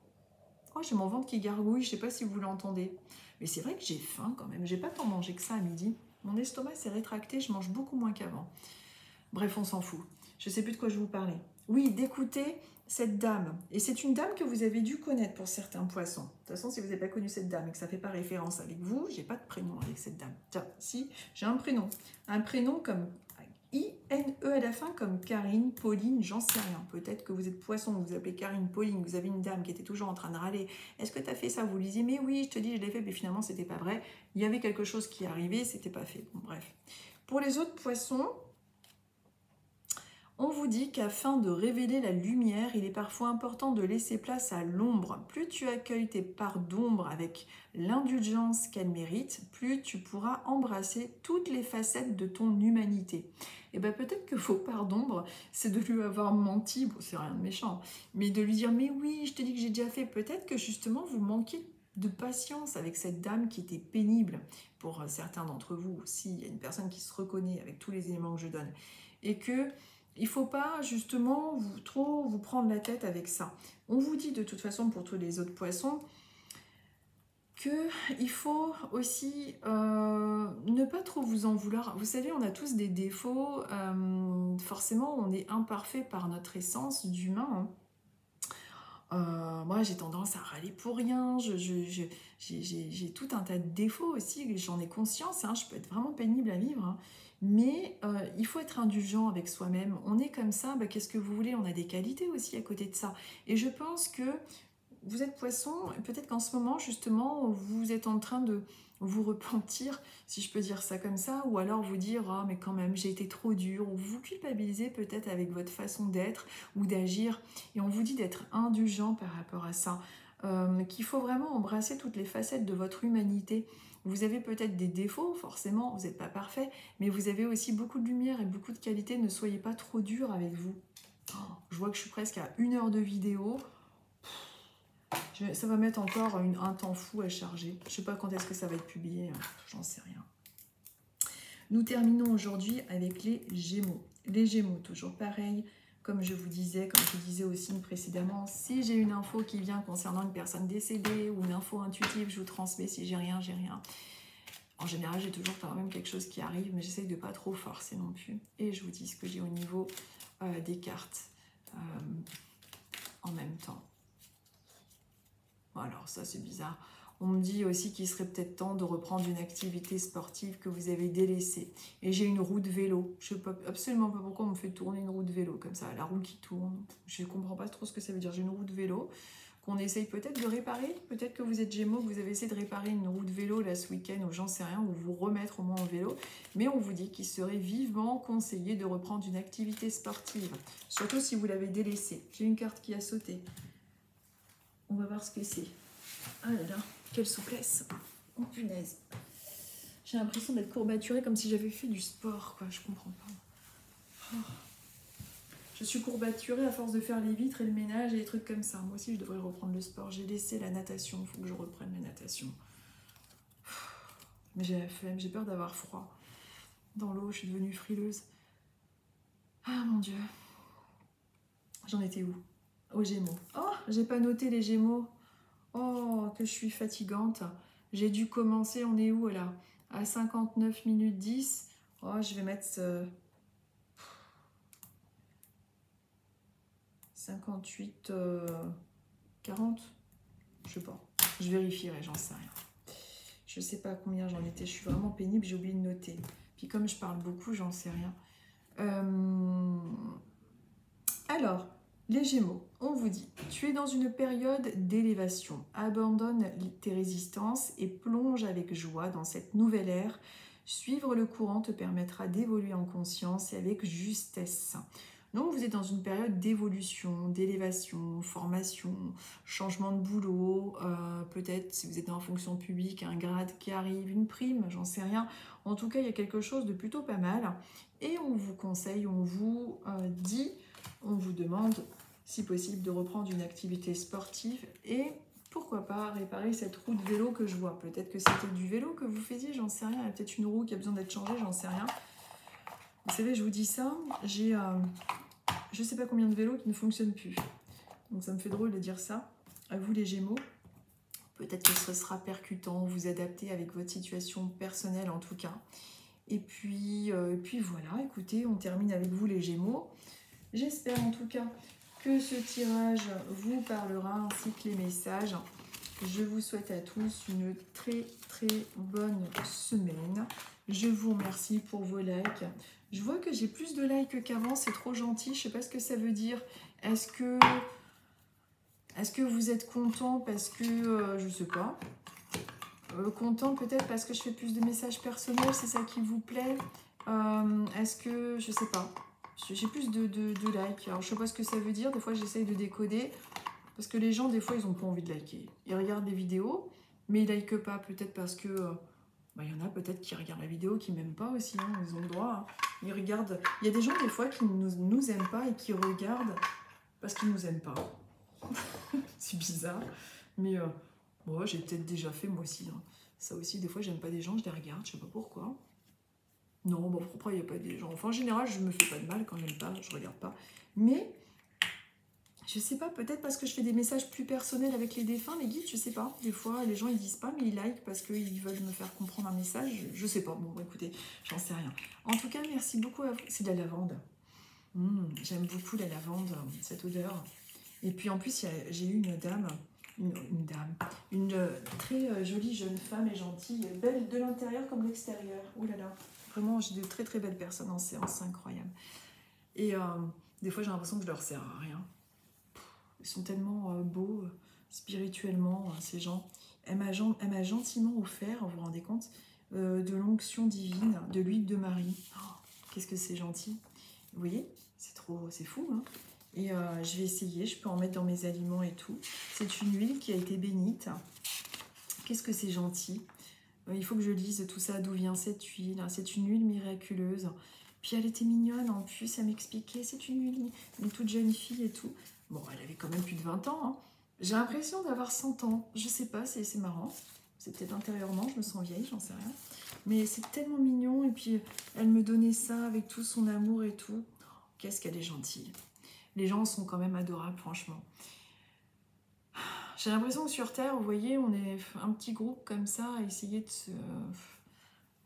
Oh, j'ai mon ventre qui gargouille, je ne sais pas si vous l'entendez. Mais c'est vrai que j'ai faim quand même, j'ai pas tant mangé que ça à midi. Mon estomac s'est rétracté, je mange beaucoup moins qu'avant. Bref, on s'en fout. Je ne sais plus de quoi je vous parlais. Oui, d'écouter cette dame. Et c'est une dame que vous avez dû connaître pour certains poissons. De toute façon, si vous n'avez pas connu cette dame et que ça ne fait pas référence avec vous, j'ai pas de prénom avec cette dame. Tiens, si, j'ai un prénom. Un prénom comme I-N-E à la fin, comme Karine, Pauline, j'en sais rien. Peut-être que vous êtes poisson, vous vous appelez Karine, Pauline, vous avez une dame qui était toujours en train de râler. Est-ce que tu as fait ça? Vous lui disiez, mais oui, je te dis, je l'ai fait, mais finalement, c'était pas vrai. Il y avait quelque chose qui arrivait, c'était pas fait. Bon, bref. Pour les autres poissons, on vous dit qu'afin de révéler la lumière, il est parfois important de laisser place à l'ombre. Plus tu accueilles tes parts d'ombre avec l'indulgence qu'elles méritent, plus tu pourras embrasser toutes les facettes de ton humanité. Et bien peut-être que vos parts d'ombre, c'est de lui avoir menti, bon c'est rien de méchant, mais de lui dire mais oui, je te dis que j'ai déjà fait. Peut-être que justement vous manquez de patience avec cette dame qui était pénible pour certains d'entre vous. Si il y a une personne qui se reconnaît avec tous les éléments que je donne et que il ne faut pas justement trop vous prendre la tête avec ça. On vous dit de toute façon pour tous les autres poissons qu'il faut aussi ne pas trop vous en vouloir. Vous savez, on a tous des défauts. Forcément, on est imparfait par notre essence d'humain. Moi, j'ai tendance à râler pour rien. J'ai tout un tas de défauts aussi. J'en ai conscience. Hein, je peux être vraiment pénible à vivre. Hein. Mais il faut être indulgent avec soi-même. On est comme ça, bah, qu'est-ce que vous voulez? On a des qualités aussi à côté de ça. Et je pense que vous êtes poisson, peut-être qu'en ce moment, justement, vous êtes en train de vous repentir, si je peux dire ça comme ça, ou alors vous dire « Ah, mais quand même, j'ai été trop dur », ou vous culpabilisez peut-être avec votre façon d'être ou d'agir, et on vous dit d'être indulgent par rapport à ça, qu'il faut vraiment embrasser toutes les facettes de votre humanité. Vous avez peut-être des défauts, forcément, vous n'êtes pas parfait, mais vous avez aussi beaucoup de lumière et beaucoup de qualité. Ne soyez pas trop dur avec vous. Oh, je vois que je suis presque à 1 heure de vidéo. Ça va mettre encore un temps fou à charger. Je ne sais pas quand est-ce que ça va être publié, hein. J'en sais rien. Nous terminons aujourd'hui avec les Gémeaux. Les Gémeaux, toujours pareil. Comme je vous disais, comme je disais aussi précédemment, si j'ai une info qui vient concernant une personne décédée ou une info intuitive, je vous transmets. Si j'ai rien, j'ai rien. En général, j'ai toujours quand même quelque chose qui arrive, mais j'essaye de ne pas trop forcer non plus. Et je vous dis ce que j'ai au niveau des cartes en même temps. Alors ça, c'est bizarre. On me dit aussi qu'il serait peut-être temps de reprendre une activité sportive que vous avez délaissée. Et j'ai une roue de vélo. Je ne sais absolument pas pourquoi on me fait tourner une roue de vélo comme ça. La roue qui tourne. Je ne comprends pas trop ce que ça veut dire. J'ai une roue de vélo qu'on essaye peut-être de réparer. Peut-être que vous êtes Gémeaux, que vous avez essayé de réparer une roue de vélo là ce week-end ou j'en sais rien, ou vous remettre au moins en vélo. Mais on vous dit qu'il serait vivement conseillé de reprendre une activité sportive. Surtout si vous l'avez délaissée. J'ai une carte qui a sauté. On va voir ce que c'est. Ah là là, quelle souplesse. Oh punaise. J'ai l'impression d'être courbaturée comme si j'avais fait du sport, quoi. Je comprends pas. Oh. Je suis courbaturée à force de faire les vitres et le ménage et des trucs comme ça. Moi aussi, je devrais reprendre le sport. J'ai laissé la natation. Il faut que je reprenne la natation. Mais j'ai la flemme. J'ai peur d'avoir froid. Dans l'eau, je suis devenue frileuse. Ah mon Dieu. J'en étais où? Aux Gémeaux. Oh, j'ai pas noté les Gémeaux. Oh, que je suis fatigante. J'ai dû commencer, on est où là? À 59 minutes 10. Oh, je vais mettre 58, 40. Je sais pas. Je vérifierai, j'en sais rien. Je sais pas combien j'en étais, je suis vraiment pénible, j'ai oublié de noter. Puis comme je parle beaucoup, j'en sais rien. Alors, les Gémeaux, on vous dit, tu es dans une période d'élévation. Abandonne tes résistances et plonge avec joie dans cette nouvelle ère. Suivre le courant te permettra d'évoluer en conscience et avec justesse. Donc, vous êtes dans une période d'évolution, d'élévation, formation, changement de boulot, peut-être si vous êtes en fonction publique, un grade qui arrive, une prime, j'en sais rien. En tout cas, il y a quelque chose de plutôt pas mal. Et on vous conseille, on vous dit, on vous demande, si possible, de reprendre une activité sportive et pourquoi pas réparer cette roue de vélo que je vois. Peut-être que c'était du vélo que vous faisiez, j'en sais rien. Il y a peut-être une roue qui a besoin d'être changée, j'en sais rien. Vous savez, je vous dis ça, j'ai je sais pas combien de vélos qui ne fonctionnent plus. Donc ça me fait drôle de dire ça. À vous les Gémeaux, peut-être que ce sera percutant, vous adapter avec votre situation personnelle en tout cas. Et puis voilà, écoutez, on termine avec vous les Gémeaux. J'espère en tout cas que ce tirage vous parlera ainsi que les messages. Je vous souhaite à tous une très bonne semaine. Je vous remercie pour vos likes. Je vois que j'ai plus de likes qu'avant, c'est trop gentil. Je ne sais pas ce que ça veut dire. Est-ce que vous êtes content parce que, je ne sais pas, content peut-être parce que je fais plus de messages personnels, c'est ça qui vous plaît? Est-ce que, je ne sais pas, j'ai plus de likes. Alors je ne sais pas ce que ça veut dire, des fois j'essaye de décoder. Parce que les gens, des fois, ils n'ont pas envie de liker. Ils regardent les vidéos, mais ils ne likent pas. Peut-être parce que... y en a peut-être qui regardent la vidéo, qui ne m'aiment pas aussi. Hein, ils ont le droit. Hein. Ils regardent... Il y a des gens, des fois, qui ne nous aiment pas et qui regardent parce qu'ils ne nous aiment pas. C'est bizarre. Mais moi, j'ai peut-être déjà fait, moi aussi. Hein. Ça aussi, des fois, j'aime pas des gens, je les regarde. Je sais pas pourquoi. Non, bon, pourquoi il n'y a pas des gens... Enfin, en général, je me fais pas de mal quand j'aime pas, je regarde pas. Mais... je sais pas, peut-être parce que je fais des messages plus personnels avec les défunts, les guides, je sais pas. Des fois, les gens, ils disent pas, mais ils like parce qu'ils veulent me faire comprendre un message. Je sais pas. Bon, écoutez, j'en sais rien. En tout cas, merci beaucoup à vous. C'est de la lavande. J'aime beaucoup la lavande, cette odeur. Et puis, en plus, j'ai eu une dame, une très jolie jeune femme et gentille, belle de l'intérieur comme de l'extérieur. Ouh là là, vraiment, j'ai de très belles personnes en séance, c'est incroyable. Et des fois, j'ai l'impression que je leur sers à rien. Ils sont tellement beaux spirituellement, ces gens. Elle m'a gentiment offert, vous vous rendez compte, de l'onction divine, de l'huile de Marie. Oh, qu'est-ce que c'est gentil. Vous voyez, c'est fou. Hein, et je vais essayer, je peux en mettre dans mes aliments et tout. C'est une huile qui a été bénite. Qu'est-ce que c'est gentil. Il faut que je lise tout ça, d'où vient cette huile. C'est une huile miraculeuse. Puis elle était mignonne en plus, elle m'expliquait, c'est une huile, une toute jeune fille et tout. Bon, elle avait quand même plus de 20 ans. Hein. J'ai l'impression d'avoir 100 ans. Je sais pas, c'est marrant. C'est peut-être intérieurement, je me sens vieille, j'en sais rien. Mais c'est tellement mignon. Et puis, elle me donnait ça avec tout son amour et tout. Oh, qu'est-ce qu'elle est gentille. Les gens sont quand même adorables, franchement. J'ai l'impression que sur Terre, vous voyez, on est un petit groupe comme ça à essayer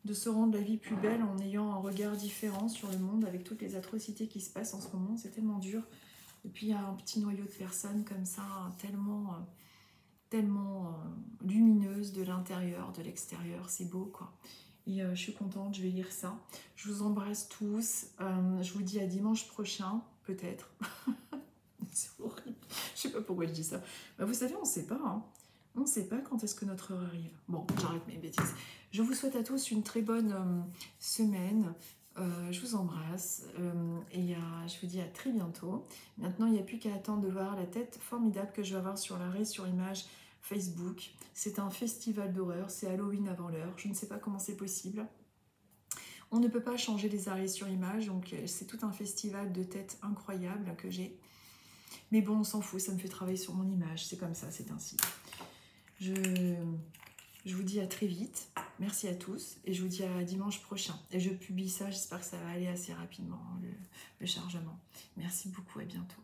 de se rendre la vie plus belle en ayant un regard différent sur le monde avec toutes les atrocités qui se passent en ce moment. C'est tellement dur. Et puis il y a un petit noyau de personnes comme ça, tellement lumineuse de l'intérieur, de l'extérieur. C'est beau, quoi. Et je suis contente, je vais lire ça. Je vous embrasse tous. Je vous dis à dimanche prochain, peut-être. C'est horrible. Je sais pas pourquoi je dis ça. Bah, vous savez, on ne sait pas. Hein. On ne sait pas quand est-ce que notre heure arrive. Bon, j'arrête mes bêtises. Je vous souhaite à tous une très bonne semaine. Je vous embrasse et je vous dis à très bientôt. Maintenant, il n'y a plus qu'à attendre de voir la tête formidable que je vais avoir sur l'arrêt sur image Facebook. C'est un festival d'horreur, c'est Halloween avant l'heure. Je ne sais pas comment c'est possible. On ne peut pas changer les arrêts sur image, donc c'est tout un festival de têtes incroyables que j'ai. Mais bon, on s'en fout, ça me fait travailler sur mon image. C'est comme ça, c'est ainsi. Je vous dis à très vite. Merci à tous et je vous dis à dimanche prochain. Et je publie ça, j'espère que ça va aller assez rapidement, le chargement. Merci beaucoup, à bientôt.